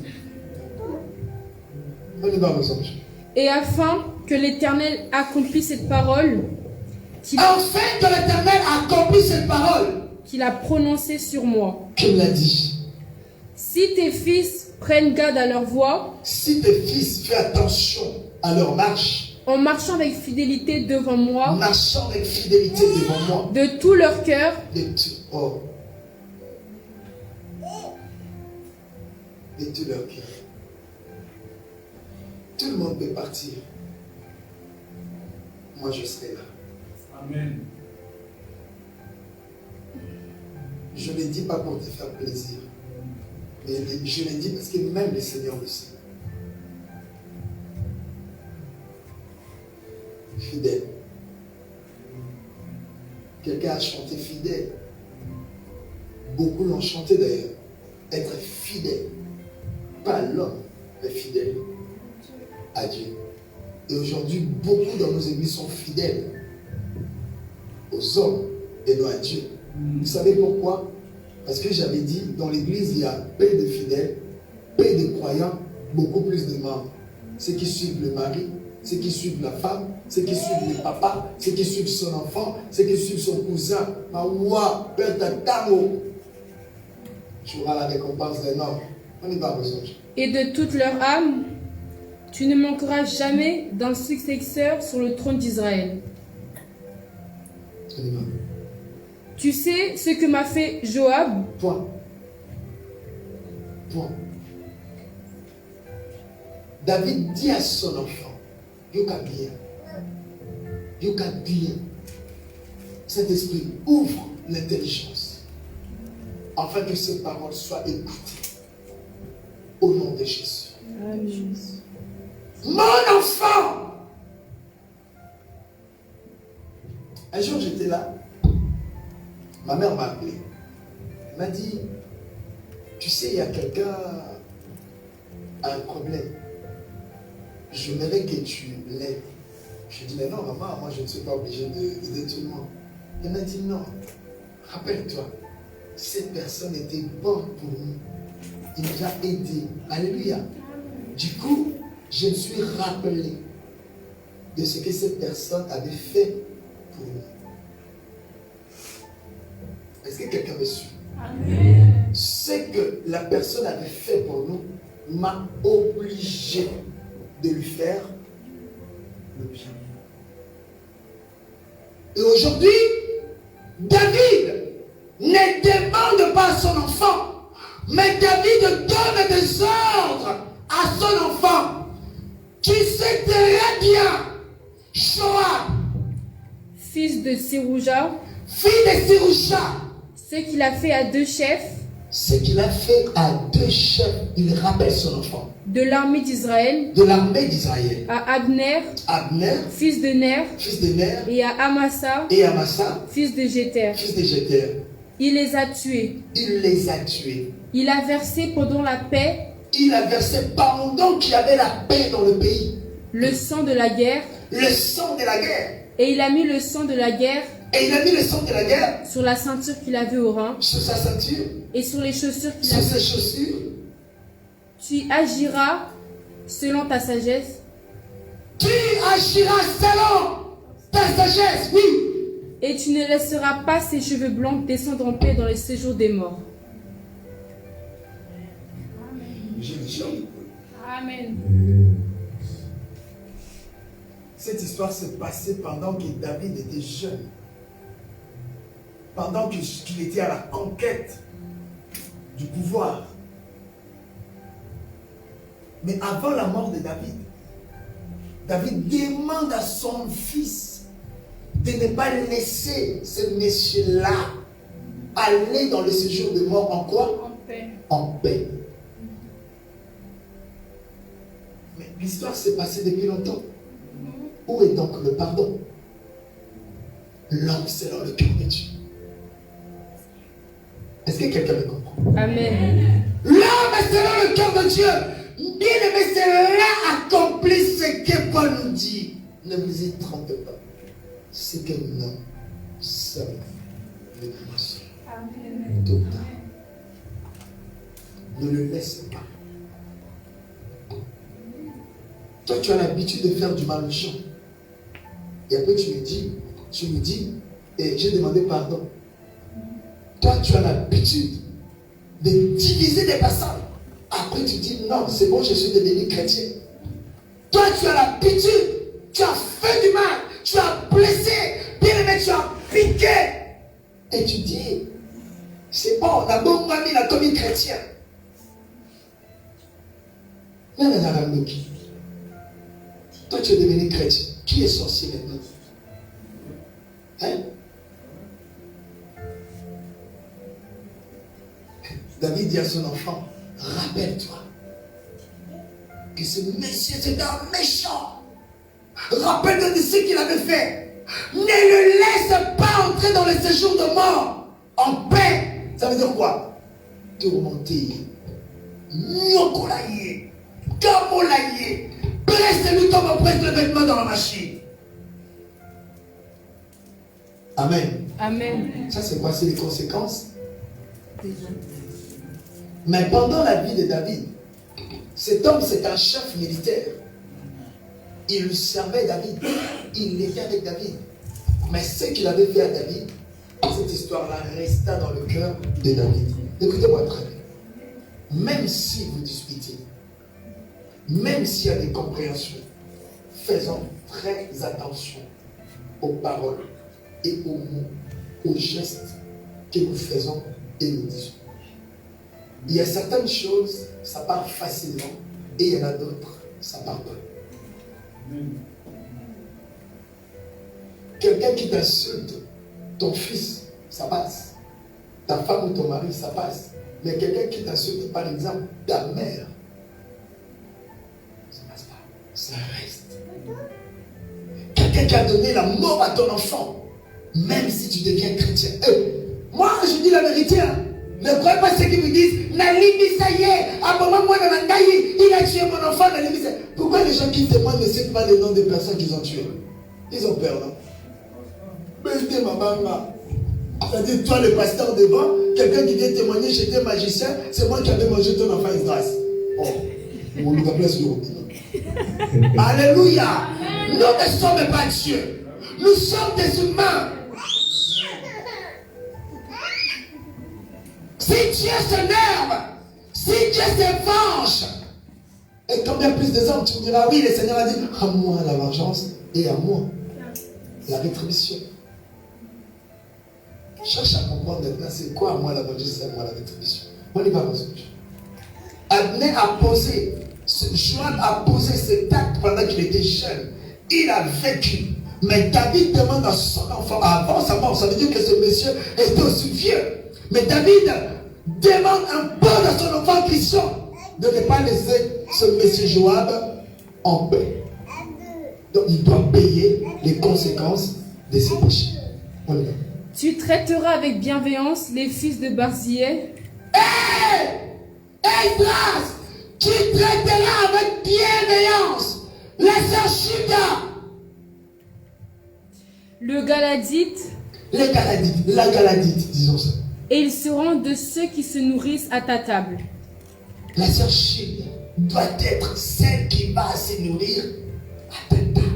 On y va, mes anges. Et afin que l'Éternel accomplisse cette parole Afin que l'Éternel accomplisse cette parole qu'il a prononcée sur moi. qu'il l'a dit. Si tes fils prennent garde à leur voie, Si tes fils font attention à leur marche, en marchant avec fidélité devant moi, marchant avec fidélité devant moi, de tout leur cœur, de tout leur cœur. Tout le monde peut partir. Moi, je serai là. Amen. Je ne le dis pas pour te faire plaisir, mais je le dis parce que même le Seigneur le sait. Fidèle. Quelqu'un a chanté fidèle. Beaucoup l'ont chanté d'ailleurs. Être fidèle. Pas à l'homme, mais fidèle à Dieu. Et aujourd'hui, beaucoup dans nos églises sont fidèles aux hommes et non à Dieu. Vous savez pourquoi? Parce que j'avais dit, dans l'église, il y a peu de fidèles, peu de croyants, beaucoup plus de membres. Ceux qui suivent le mari, ceux qui suivent la femme, ceux qui suivent le papa, ceux qui suivent son enfant, ceux qui suivent son cousin. Maoua, père Tatamo. Tu auras la récompense d'un homme. On y va, mes anges. et de toute leur âme, tu ne manqueras jamais d'un successeur sur le trône d'Israël. On y va. Tu sais ce que m'a fait Joab? Point. David dit à son enfant, Yoka bien. Saint-Esprit, ouvre l'intelligence, afin que ces paroles soient écoutées. Au nom de Jésus. Amen. Mon enfant! Un jour, j'étais là. Ma mère m'a appelé. Elle m'a dit, tu sais, il y a quelqu'un a un problème. J'aimerais que tu l'aides. Je dis, mais non, maman, moi je ne suis pas obligé d'aider tout le monde. Elle m'a dit, non, rappelle-toi, cette personne était bonne pour nous. Il nous a aidés. Alléluia. Du coup, je me suis rappelé de ce que cette personne avait fait pour nous. Est-ce que quelqu'un me suit? Amen. Ce que la personne avait fait pour nous m'a obligé de lui faire le bien. Et aujourd'hui, David ne demande pas à son enfant, mais David donne des ordres à son enfant qui sait très bien, Joab, fils de Sirouja, fils de Sirouja, ce qu'il a fait à 2 chefs ce qu'il a fait à 2 chefs, il rappelle son enfant, de l'armée d'Israël, de l'armée d'Israël, à Abner, Abner, fils de Ner, fils de Ner, et à Amasa, et Amasa, fils de Jéter. fils de Jéter. Il les a tués. Il les a tués. Il a versé pendant la paix Il a versé pendant qu'il y avait la paix dans le pays, le sang de la guerre, le sang de la guerre. et il a mis le sang de la guerre Et il a mis le sang de la guerre sur la ceinture qu'il avait au rein sur sa ceinture, et sur les chaussures qu'il sur avait. ses chaussures. Tu agiras selon ta sagesse Tu agiras selon ta sagesse, oui. et tu ne laisseras pas ses cheveux blancs descendre en paix dans le séjour des morts. Amen. Cette histoire s'est passée pendant que David était jeune. Pendant qu'il était à la conquête du pouvoir. Mais avant la mort de David, David demande à son fils de ne pas laisser ce monsieur-là aller dans le séjour de mort en quoi? En paix. En paix. Mais l'histoire s'est passée depuis longtemps. Où est donc le pardon? L'homme selon le cœur de Dieu. Est-ce que quelqu'un me comprend? Amen. L'homme selon le cœur de Dieu. Bien-aimé, c'est là accompli ce que Paul nous dit. Ne vous y trompez pas. C'est que non, seul le commence. Amen. Tout le temps. Ne le laisse pas. Toi, tu as l'habitude de faire du mal aux gens. Et après, tu me dis, et j'ai demandé pardon. Toi, tu as l'habitude de diviser des personnes. Après, tu dis, non, c'est bon, je suis devenu chrétien. Toi, tu as l'habitude, tu as fait du mal, tu as blessé, bien aimé, tu as piqué. Et tu dis, c'est bon, la bonne mamie, la commis chrétien. Mais les Arabes, toi, tu es devenu chrétien. Qui est sorcier maintenant? Hein? David dit à son enfant, rappelle-toi que ce monsieur c'était un méchant. Rappelle-toi de ce qu'il avait fait. Ne le laisse pas entrer dans le séjour de mort en paix. Ça veut dire quoi? Tourmenter, nyokolaye, gamolaye, presse-lui comme on presse le vêtement dans la machine. Amen. Amen. Ça c'est quoi? C'est les conséquences. Mais pendant la vie de David, cet homme c'est un chef militaire. Il servait David. Il était avec David. Mais ce qu'il avait fait à David, cette histoire-là resta dans le cœur de David. Écoutez-moi très bien. Même si vous disputez, même s'il y a des compréhensions, faisons très attention aux paroles et aux mots, aux gestes que nous faisons et nous disons. Il y a certaines choses, ça part facilement, et il y en a d'autres, ça part pas. Quelqu'un qui t'insulte, ton fils, ça passe. Ta femme ou ton mari, ça passe. Mais quelqu'un qui t'insulte, par exemple, ta mère, ça passe pas. Ça reste. Quelqu'un qui a donné la mort à ton enfant, même si tu deviens chrétien. Moi, je dis la vérité. Hein. Ne croyez pas ceux qui vous disent Nalimi, ça y est, à moment moi dans il a tué mon enfant, Nalimi. Pourquoi les gens qui témoignent ne citent pas les noms des personnes qu'ils ont tuées? Ils ont peur, non? Mais maman, c'est-à-dire, toi le pasteur devant, quelqu'un qui vient témoigner, j'étais magicien, c'est moi qui avais mangé ton enfant Israël. Oh, on nous appelle sur le Alléluia. Nous ne sommes pas Dieu. Nous sommes des humains. Si Dieu s'énerve, si Dieu se venge, et combien plus des hommes, tu me diras, oui, le Seigneur a dit, à moi la vengeance et à moi la rétribution. Cherche à comprendre maintenant, c'est quoi à moi la vengeance et à moi la rétribution. On y va ensemble. Abner a posé, Joab a posé cet acte pendant qu'il était jeune. Il a vécu. Mais David demande à son enfant, avant sa mort, ça veut dire que ce monsieur était aussi vieux. Mais David demande un peu à son enfant Christian de ne pas laisser ce monsieur Joab en paix. Donc il doit payer les conséquences de ses péchés. On y va. Tu traiteras avec bienveillance les fils de Barzillai. Grâce, tu traiteras avec bienveillance la sœur Juda. Le Galadite. La Galadite, disons ça. Et ils seront de ceux qui se nourrissent à ta table. La sœur Juda doit être celle qui va se nourrir à ta table.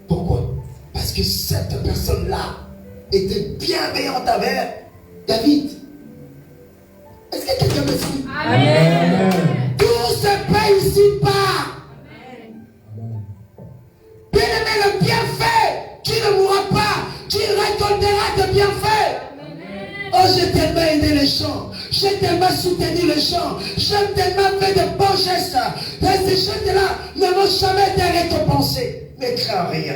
Pourquoi? Parce que cette personne-là était bienveillante avec David. Est-ce que quelqu'un me suit? Amen. Tout se paye ici-bas. Bien-aimé, le bienfait, tu ne mourras pas, tu récolteras tes bienfaits. Oh, j'ai tellement aidé les gens, j'ai tellement soutenu les gens, j'ai tellement fait de bons gestes. Et ces gens-là ne m'ont jamais été récompensés. Ne crains rien.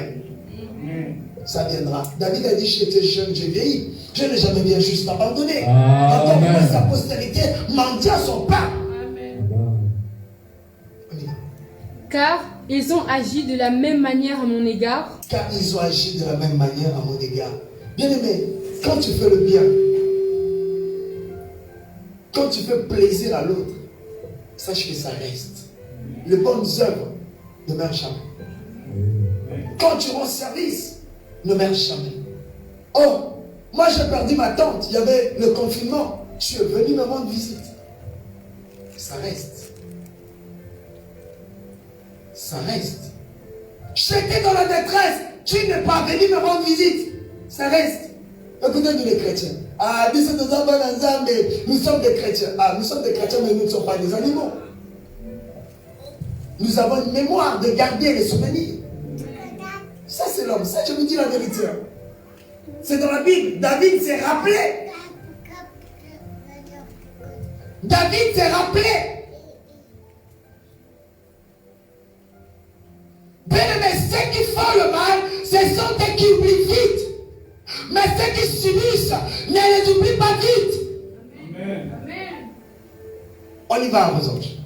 Ça viendra. David a dit, j'étais jeune, j'ai vieilli. Je n'ai jamais bien juste abandonné. Encore que sa postérité mentit à son pain. Car ils ont agi de la même manière à mon égard. Car ils ont agi de la même manière à mon égard. Bien-aimé, quand tu fais le bien, quand tu fais plaisir à l'autre, sache que ça reste. Les bonnes œuvres ne meurent jamais. Quand tu rends service, ne meurent jamais. Oh, moi j'ai perdu ma tante, il y avait le confinement. Tu es venu me rendre visite. Ça reste. Ça reste. J'étais dans la détresse, tu n'es pas venu me rendre visite. Ça reste. Écoutez-nous les chrétiens. Ah, nous sommes des chrétiens. Ah, nous sommes des chrétiens, mais nous ne sommes pas des animaux. Nous avons une mémoire de garder les souvenirs. Ça c'est l'homme, ça je vous dis la vérité. C'est dans la Bible. David s'est rappelé. David s'est rappelé. Bien-aimés, ceux qui font le mal, ce sont ceux qui oublient vite. Mais ceux qui subissent, ne les oublient pas vite. Amen. On y va, vos anges.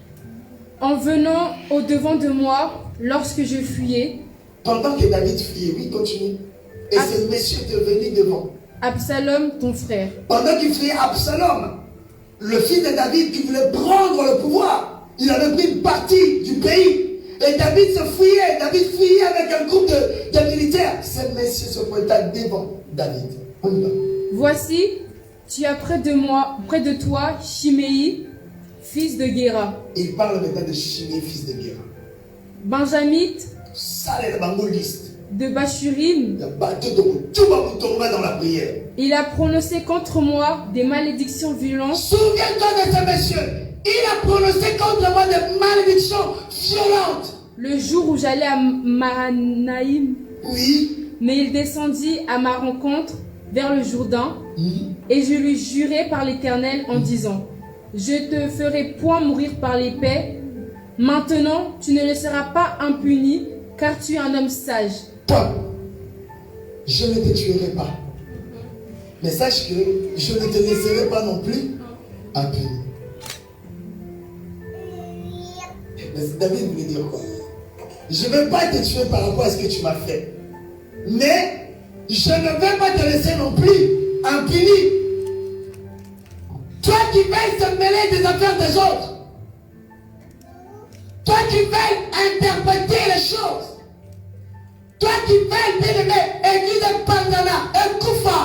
En venant au-devant de moi, lorsque je fuyais, Pendant que David fuyait, oui, continue. Et ce monsieur était venu devant. Absalom, ton frère. Pendant qu'il fuyait Absalom, le fils de David qui voulait prendre le pouvoir, il avait pris une partie du pays. Et David se fuyait. David fuyait avec un groupe de militaires. Ce monsieur se pointa devant David. On y va. Voici, tu as près de toi, Chiméi, fils de Guéra. Il parle maintenant de Shimei, fils de Guéra. Benjamite, Ça, les bangolistes. de Bachurim. Il a battu tout va vous tomber dans la prière. Il a prononcé contre moi des malédictions violentes. Souviens-toi de ce monsieur. Il a prononcé contre moi des malédictions violentes. Le jour où j'allais à Mahanaïm, Oui. mais il descendit à ma rencontre vers le Jourdain, et je lui jurai par l'Éternel en disant, je te ferai point mourir par l'épée. Maintenant, tu ne le seras pas impuni, car tu es un homme sage. Toi, je ne te tuerai pas. Mais sache que je ne te laisserai pas non plus impuni. Mais David voulait dire quoi? Je ne vais pas te tuer par rapport à ce que tu m'as fait. Mais je ne vais pas te laisser non plus impuni. Toi qui veux se mêler des affaires des autres. Toi qui veux interpréter les choses. Toi qui veux bien-aimé, église Pandana, un Koufa.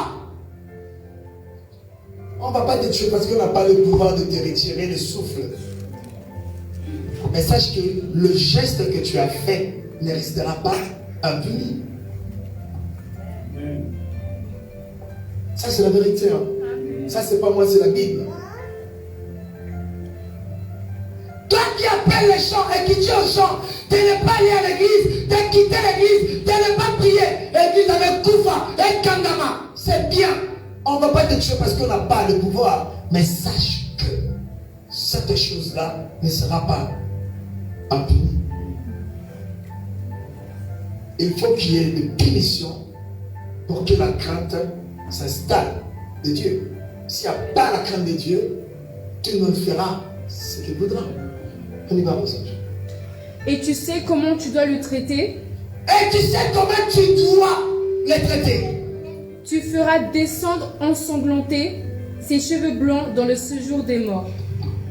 On ne va pas te tuer parce qu'on n'a pas le pouvoir de te retirer le souffle. Mais sache que le geste que tu as fait ne restera pas impuni. Ça, c'est la vérité. Hein. Ça, c'est pas moi, c'est la Bible. Toi qui appelles les gens et qui dis aux gens de ne pas aller à l'église, de quitter l'église, de ne pas prier, l'église avec Koufa et Kandama, c'est bien. On ne va pas te tuer parce qu'on n'a pas le pouvoir. Mais sache que cette chose-là ne sera pas impunie. Il faut qu'il y ait des punitions pour que la crainte s'installe de Dieu. S'il n'y a pas la crainte de Dieu, tu ne feras ce qu'il voudra. On y va, Rosange. Et tu sais comment tu dois le traiter? Et tu sais comment tu dois le traiter. Tu feras descendre ensanglanté ses cheveux blancs dans le séjour des morts.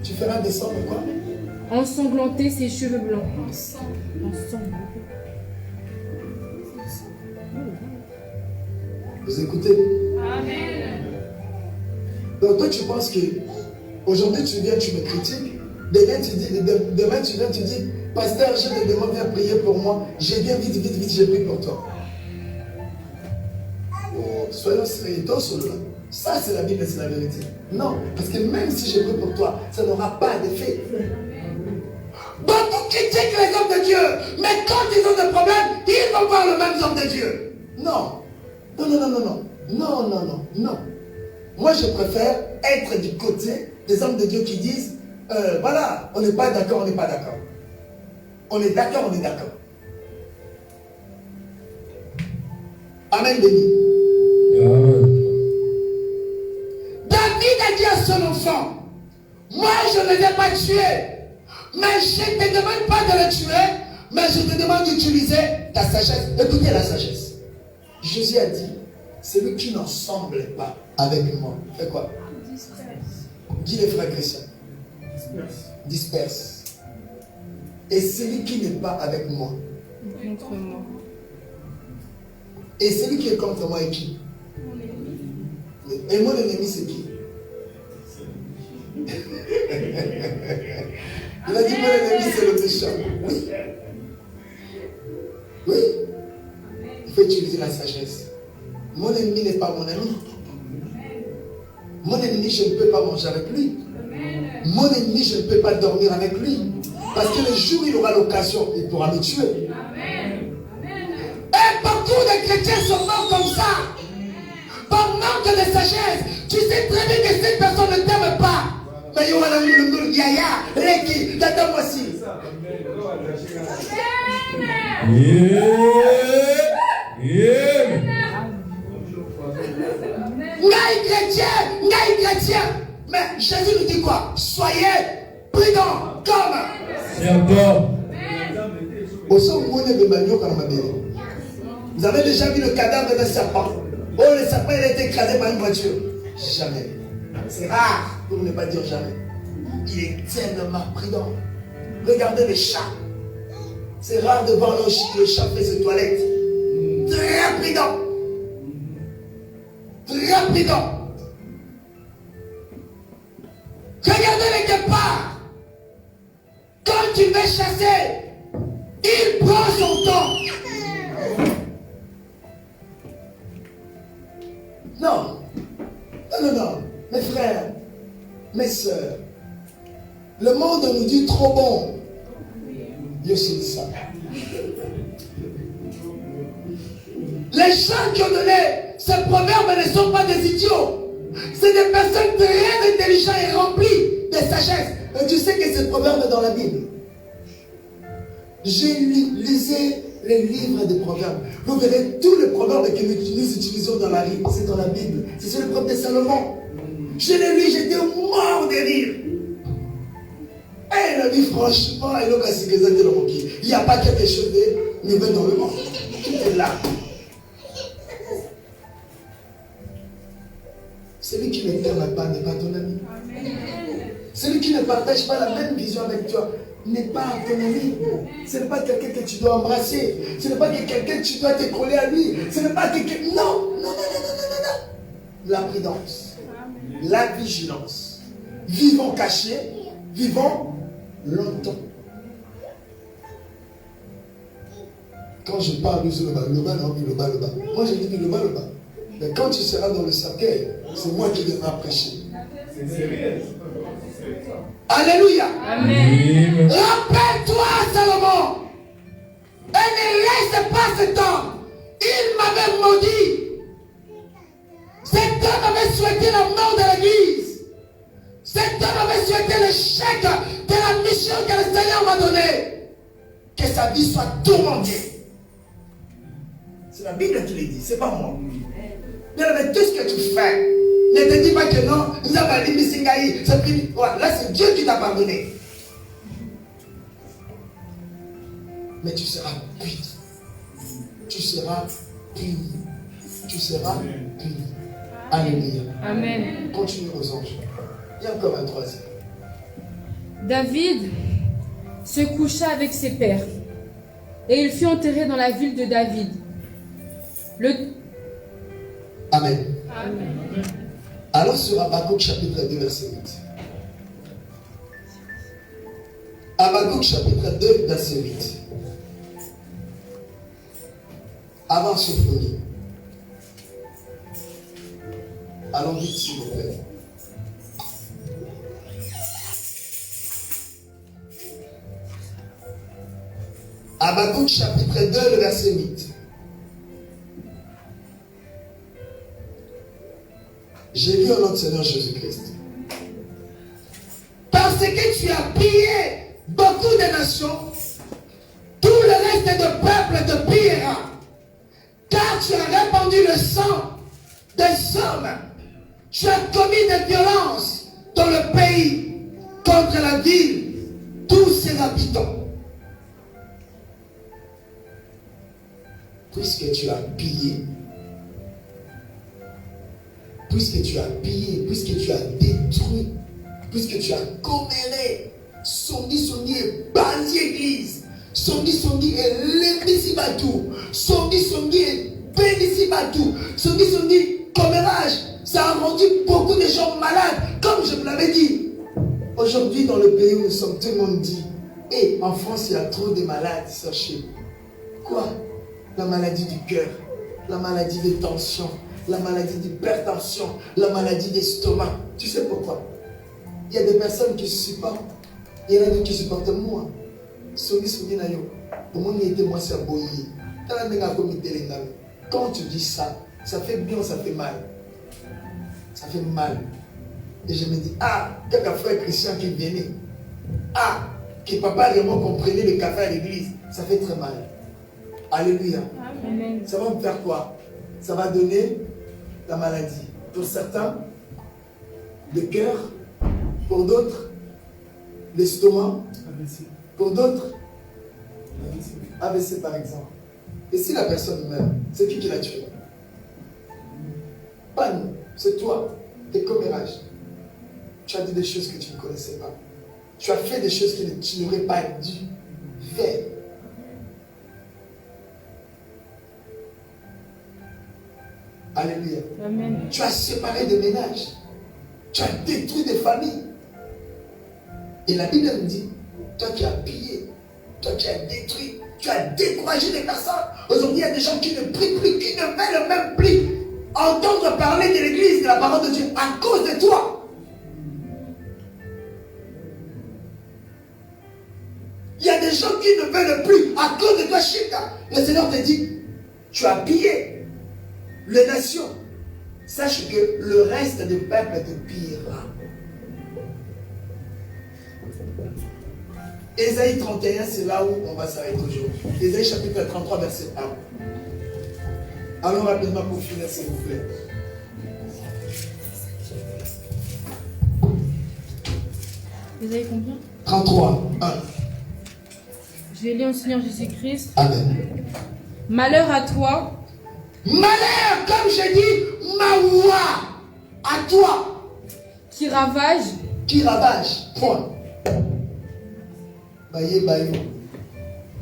Tu feras descendre quoi? Ensanglanter ses cheveux blancs. Ensanglanter. Vous écoutez? Amen. Donc toi tu penses que aujourd'hui tu viens, tu me critiques. Demain tu viens, tu dis, pasteur, je te demande, viens prier pour moi. Je viens vite, je prie pour toi. Oh, soyons sérieux, ça c'est la Bible, c'est la vérité. Non, parce que même si je prie pour toi, ça n'aura pas d'effet. Beaucoup critiquent les hommes de Dieu, mais quand ils ont des problèmes, ils vont voir le même homme de Dieu. Non. Non. Moi, je préfère être du côté des hommes de Dieu qui disent, voilà, on n'est pas d'accord, on n'est pas d'accord. On est d'accord, on est d'accord. Amen, béni. David a dit à son enfant, moi, je ne l'ai pas tué. Mais je ne te demande pas de le tuer, mais je te demande d'utiliser ta sagesse. Écoutez la sagesse. Jésus a dit, celui qui n'ensemble pas avec moi, fait quoi? Dis les frères chrétiens. Disperse. Et celui qui n'est pas avec moi. Contre moi. Et celui qui est contre moi est qui? Et mon ennemi c'est qui? Il a dit mon ennemi c'est le méchant. Oui. Oui. Il faut utiliser la sagesse. Mon ennemi n'est pas mon ami. Mon ennemi, je ne peux pas manger avec lui. Mon ennemi, je ne peux pas dormir avec lui. Parce que le jour où il aura l'occasion, il pourra me tuer. Et beaucoup de chrétiens sont morts comme ça. Par manque de sagesse. Tu sais très bien que cette personne ne t'aime pas. Mais il y aura le yaya, Reki, t'attends-moi si. Ngaï chrétien. Mais Jésus nous dit quoi? Soyez prudents comme. Vous avez déjà vu le cadavre d'un serpent? Oh, le serpent il a été écrasé par une voiture. Jamais. C'est rare, pour ne pas dire jamais. Il est tellement prudent. Regardez les chats. C'est rare de voir le chat faire ses toilettes. Très prudent. Très prudent. Regardez les guépards. Quand tu veux chasser, il prend son temps. Non. Mes frères, mes soeurs, le monde nous dit trop bon. Dieu sait ça. Les gens qui ont donné ce proverbe ne sont pas des idiots. C'est des personnes très intelligentes et remplies de sagesse. Et tu sais que ce proverbe est dans la Bible. J'ai lisé les livres des proverbes. Vous verrez tous les proverbes que nous utilisons dans la Bible. C'est dans la Bible. C'est sur le proverbe de Salomon. Je l'ai lu, j'étais mort de rire. Et il a dit franchement, il n'y a pas quelque chose de nouveau dans le monde. Tout est là. Celui qui ne t'aime pas n'est pas ton ami. Celui qui ne partage pas la même vision avec toi n'est pas ton ami. Ce n'est pas quelqu'un que tu dois embrasser. Ce n'est pas quelqu'un que tu dois te coller à lui. Ce n'est pas quelqu'un... Non, non, non, non, non, non, non, non. La prudence, la vigilance. Vivons cachés, vivons longtemps. Quand je parle de le bas, non, le bas. Moi, j'ai dit le bas. Mais quand tu seras dans le cercueil, c'est moi qui devrais prêcher. C'est sérieux. Alléluia. Amen. Rappelle-toi, Salomon. Et ne laisse pas cet homme. Il m'avait maudit. Cet homme avait souhaité la mort de l'église. Cet homme avait souhaité l'échec de la mission que le Seigneur m'a donnée. Que sa vie soit tourmentée. C'est la Bible qui le dit, c'est pas moi. Mais tout ce que tu fais, ne te dis pas que non, là c'est Dieu qui t'a pardonné. Mais tu seras puni. Tu seras puni. Tu seras puni. Alléluia. Amen. Continue aux anges. Il y a encore un troisième. David se coucha avec ses pères et il fut enterré dans la ville de David. Amen. Amen. Alors sur Habakkuk chapitre 2 verset 8. Habakkuk chapitre 2 verset 8. Avant symphonie. Allons vite s'il vous plaît. Habakkuk chapitre 2 le verset 8. J'ai vu en notre Seigneur Jésus-Christ. Parce que tu as pillé beaucoup de nations, tout le reste de peuple te pillera. Car tu as répandu le sang des hommes. Tu as commis des violences dans le pays contre la ville, tous ses habitants. Puisque tu as pillé, puisque tu as détruit, puisque tu as comméré, songi et bandi église, songi et l'église batou, songi et bénissi batou, songi commérage, ça a rendu beaucoup de gens malades, comme je vous l'avais dit. Aujourd'hui, dans le pays où nous sommes, tout le monde dit, et en France, il y a trop de malades, sachez. Quoi? La maladie du cœur, la maladie des tensions, la maladie d'hypertension, la maladie d'estomac. Tu sais pourquoi? Il y a des personnes qui se supportent. Il y en a d'autres qui supportent moins. Quand tu dis ça, ça fait bien, ça fait mal. Ça fait mal. Et je me dis, ah, quelqu'un frère Christian qui venait. Ah, que papa vraiment comprenait le café à l'église. Ça fait très mal. Alléluia. Amen. Ça va me faire quoi? Ça va donner la maladie. Pour certains, le cœur. Pour d'autres, l'estomac. Pour d'autres, AVC par exemple. Et si la personne meurt, c'est qui l'a tué? Pas nous, c'est toi, tes commérages. Tu as dit des choses que tu ne connaissais pas. Tu as fait des choses que tu n'aurais pas dû faire. Alléluia. Amen. Tu as séparé des ménages. Tu as détruit des familles. Et la Bible nous dit, toi qui as pillé, toi qui as détruit, tu as découragé des personnes. Aujourd'hui, il y a des gens qui ne prient plus, qui ne veulent même plus entendre parler de l'église, de la parole de Dieu, à cause de toi. Il y a des gens qui ne veulent plus, à cause de toi, Chika. Le Seigneur te dit, tu as pillé les nations. Sache que le reste du peuple te pillera. Ésaïe 31, c'est là où on va s'arrêter aujourd'hui. Ésaïe chapitre 33, verset 1. Allons rapidement pour finir, s'il vous plaît. Ésaïe combien? 33, 1. Je vais lire au Seigneur Jésus-Christ. Amen. Malheur à toi. Malheur, comme je dis, Maoua, à toi. Qui ravage qui ravage. Point. Baye bayo.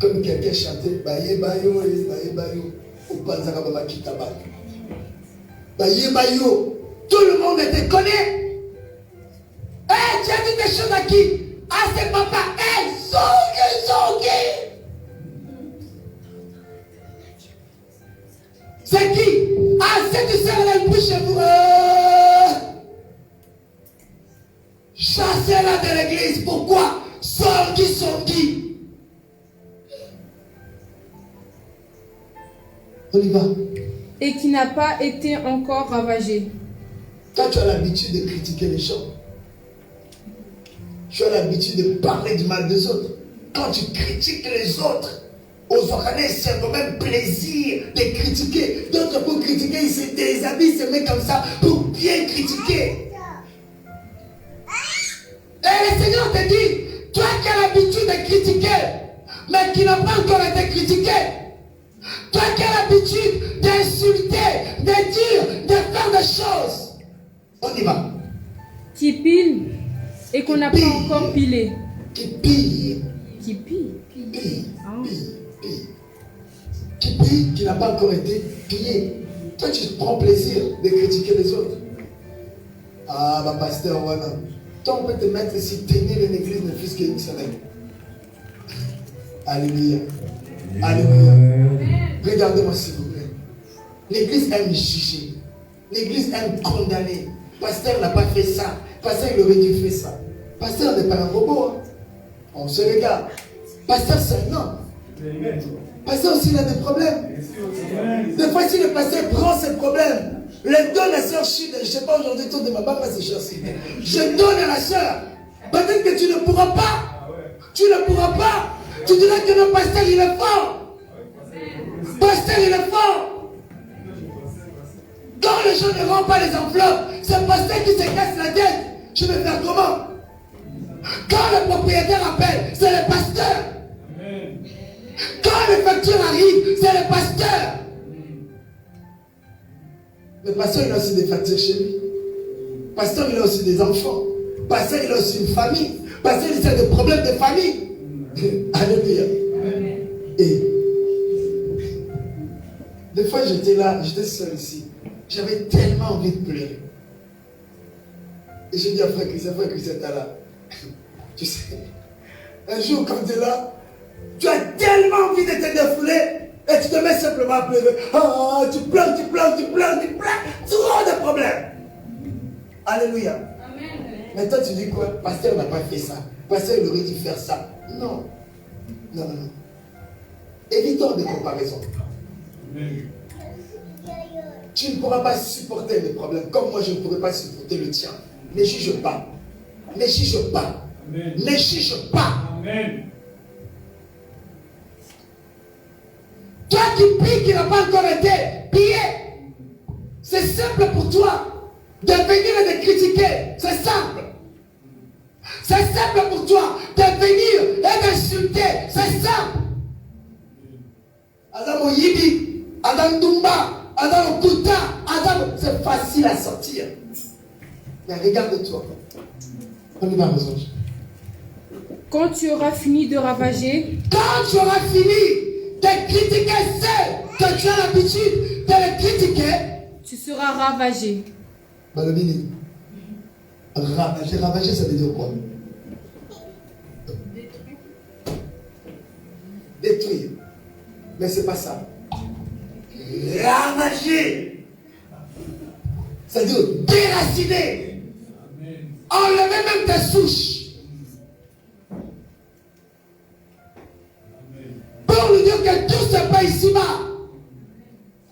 Comme quelqu'un chantait, baye bayo, baye bayo. Ou pas ça va kita bayo. Baye bayo. Tout le monde te connaît. Eh, tu as dit des choses à qui? Ah, c'est papa. Eh, Zongi. C'est qui? Ah, c'est du sers la bouche chez vous. Chassez-la de l'église. Pourquoi? Zongi. On y va. Et qui n'a pas été encore ravagé. Quand tu as l'habitude de critiquer les gens, tu as l'habitude de parler du mal des autres. Quand tu critiques les autres, aux organismes, c'est quand même plaisir de critiquer. D'autres pour critiquer, ils se déshabillent, ils se mettent comme ça pour bien critiquer. Et le Seigneur te dit, toi qui as l'habitude de critiquer, mais qui n'a pas encore été critiqué, toi qui as l'habitude d'insulter, de dire, de faire des choses, on y va. Qui pile et qu'on n'a pas encore pilé. Qui pille. Qui pille. Pille. Qui pille, qui n'a pas encore été pillé. Toi, tu prends plaisir de critiquer les autres. Ah, ma pasteur, voilà. Toi, on peut te mettre ici, tenir une église ne fût-ce qu'une semaine. Alléluia. Alléluia. Regardez-moi s'il vous plaît. L'église aime juger. L'église aime condamner. Pasteur n'a pas fait ça. Pasteur, il aurait dû faire ça. Pasteur n'est pas un robot. Hein. On se regarde. Pasteur, c'est un homme. Pasteur aussi, il a des problèmes. Des fois, si le pasteur prend ses problèmes, les donne à sœur Chine, je ne sais pas aujourd'hui, tout de ma maman, c'est cher. Je donne à la sœur. Peut-être que tu ne pourras pas. Tu ne pourras pas. Tu diras que le pasteur, il est fort. Pasteur, il est fort. Quand les gens ne rendent pas les enveloppes, c'est le pasteur qui se casse la tête. Je vais faire comment? Quand le propriétaire appelle, c'est le pasteur. Quand les factures arrivent, c'est le pasteur. Le pasteur, il a aussi des factures chez lui. Le pasteur, il a aussi des enfants. Le pasteur, il a aussi une famille. Le pasteur, il a des problèmes de famille. Alléluia. Et des fois, j'étais là, j'étais seul ici. J'avais tellement envie de pleurer. Et j'ai dit à frère Christian, t'es là. Tu sais, un jour quand tu es là, tu as tellement envie de te défouler et tu te mets simplement à pleurer. Ah, tu pleures. Trop de problèmes. Alléluia. Amen. Mais toi, tu dis quoi? Pasteur n'a pas fait ça. Pasteur, il aurait dû faire ça. Non. Évitons des comparaisons. Amen. Tu ne pourras pas supporter les problèmes comme moi je ne pourrais pas supporter le tien. Ne juge pas. Ne juge pas. Amen. Ne juge pas. Amen. Toi qui pries, qui n'a pas encore été pillé, c'est simple pour toi de venir et de critiquer. C'est simple. C'est simple pour toi de venir et d'insulter. C'est simple. Adam Oyibi, Adam Dumba, Adam Okuta, Adam, c'est facile à sortir. Mais regarde-toi. On y va, mes anges. Quand tu auras fini de ravager, quand tu auras fini de critiquer ceux que tu as l'habitude de les critiquer, tu seras ravagé. Malobini, ravager, ça veut dire quoi? Détruire. Mais c'est pas ça. Ravager. C'est-à-dire déraciner. Enlever même tes souches. Pour lui dire que tout se passe ici-bas.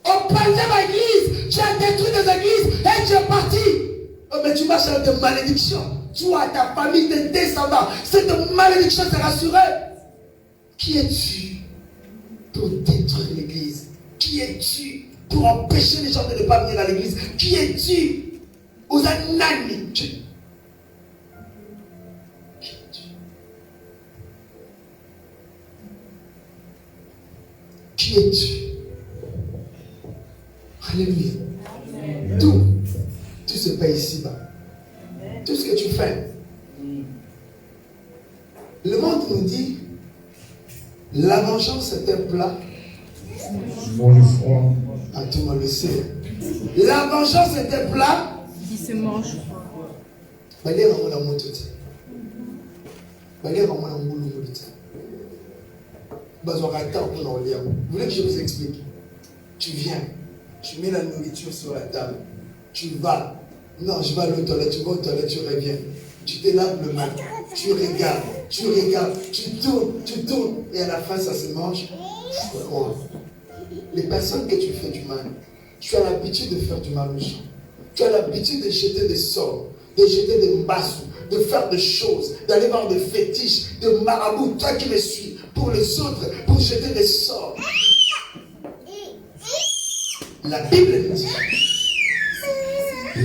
Au palais de l'église, tu as détruit des églises et tu es parti. Oh, mais tu marches avec des malédictions. Toi, ta famille, tes descendants, cette malédiction sera sur eux. Qui es-tu pour détruire l'église? Qui es-tu pour empêcher les gens de ne pas venir à l'église? Qui es-tu aux anani? Qui es-tu? Alléluia. Tout se paye ici-bas. Tout ce que tu fais, l'autre nous dit, la vengeance est un plat. Ah, tout le monde le sait. La vengeance est un plat qui se mange. Vous voulez que je vous explique? Tu viens, tu mets la nourriture sur la table, tu vas. Non, je vais aller aux toilettes, tu vas aux toilettes, tu reviens. Tu te laves le matin, tu regardes, tu tournes, et à la fin ça se mange. Les personnes que tu fais du mal, tu as l'habitude de faire du mal aux gens. Tu as l'habitude de jeter des sorts, de jeter des mbassous, de faire des choses, d'aller voir des fétiches, de marabouts, toi qui me suis, pour les autres, pour jeter des sorts. La Bible dit,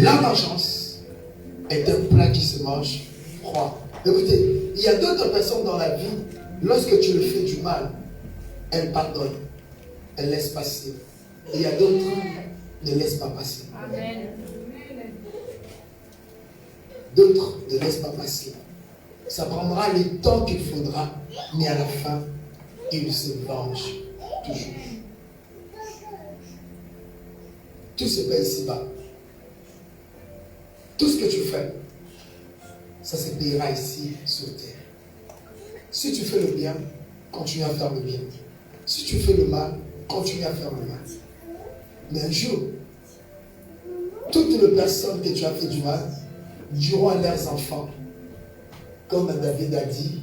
la vengeance est un plat qui se mange froid. Écoutez, il y a d'autres personnes dans la vie, lorsque tu le fais du mal, elles pardonnent, elles laissent passer. Et il y a d'autres qui ne laissent pas passer. Amen. D'autres ne laissent pas passer. Ça prendra le temps qu'il faudra, mais à la fin, ils se vengent toujours. Tout se paye ici-bas. Tout ce que tu fais, ça se payera ici sur terre. Si tu fais le bien, continue à faire le bien. Si tu fais le mal, continue à faire le mal. Mais un jour, toutes les personnes que tu as fait du mal diront à leurs enfants, comme David a dit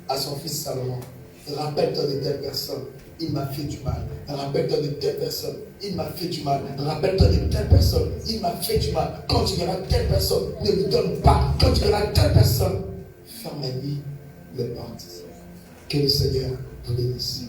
à son fils Salomon, rappelle-toi de telle personne, il m'a fait du mal. Rappelle-toi de telle personne, il m'a fait du mal. Rappelle-toi de telle personne, il m'a fait du mal. Quand tu verras telle personne, ne lui donne pas. Quand tu verras telle personne, ferme-lui les portes. Que le Seigneur vous bénisse.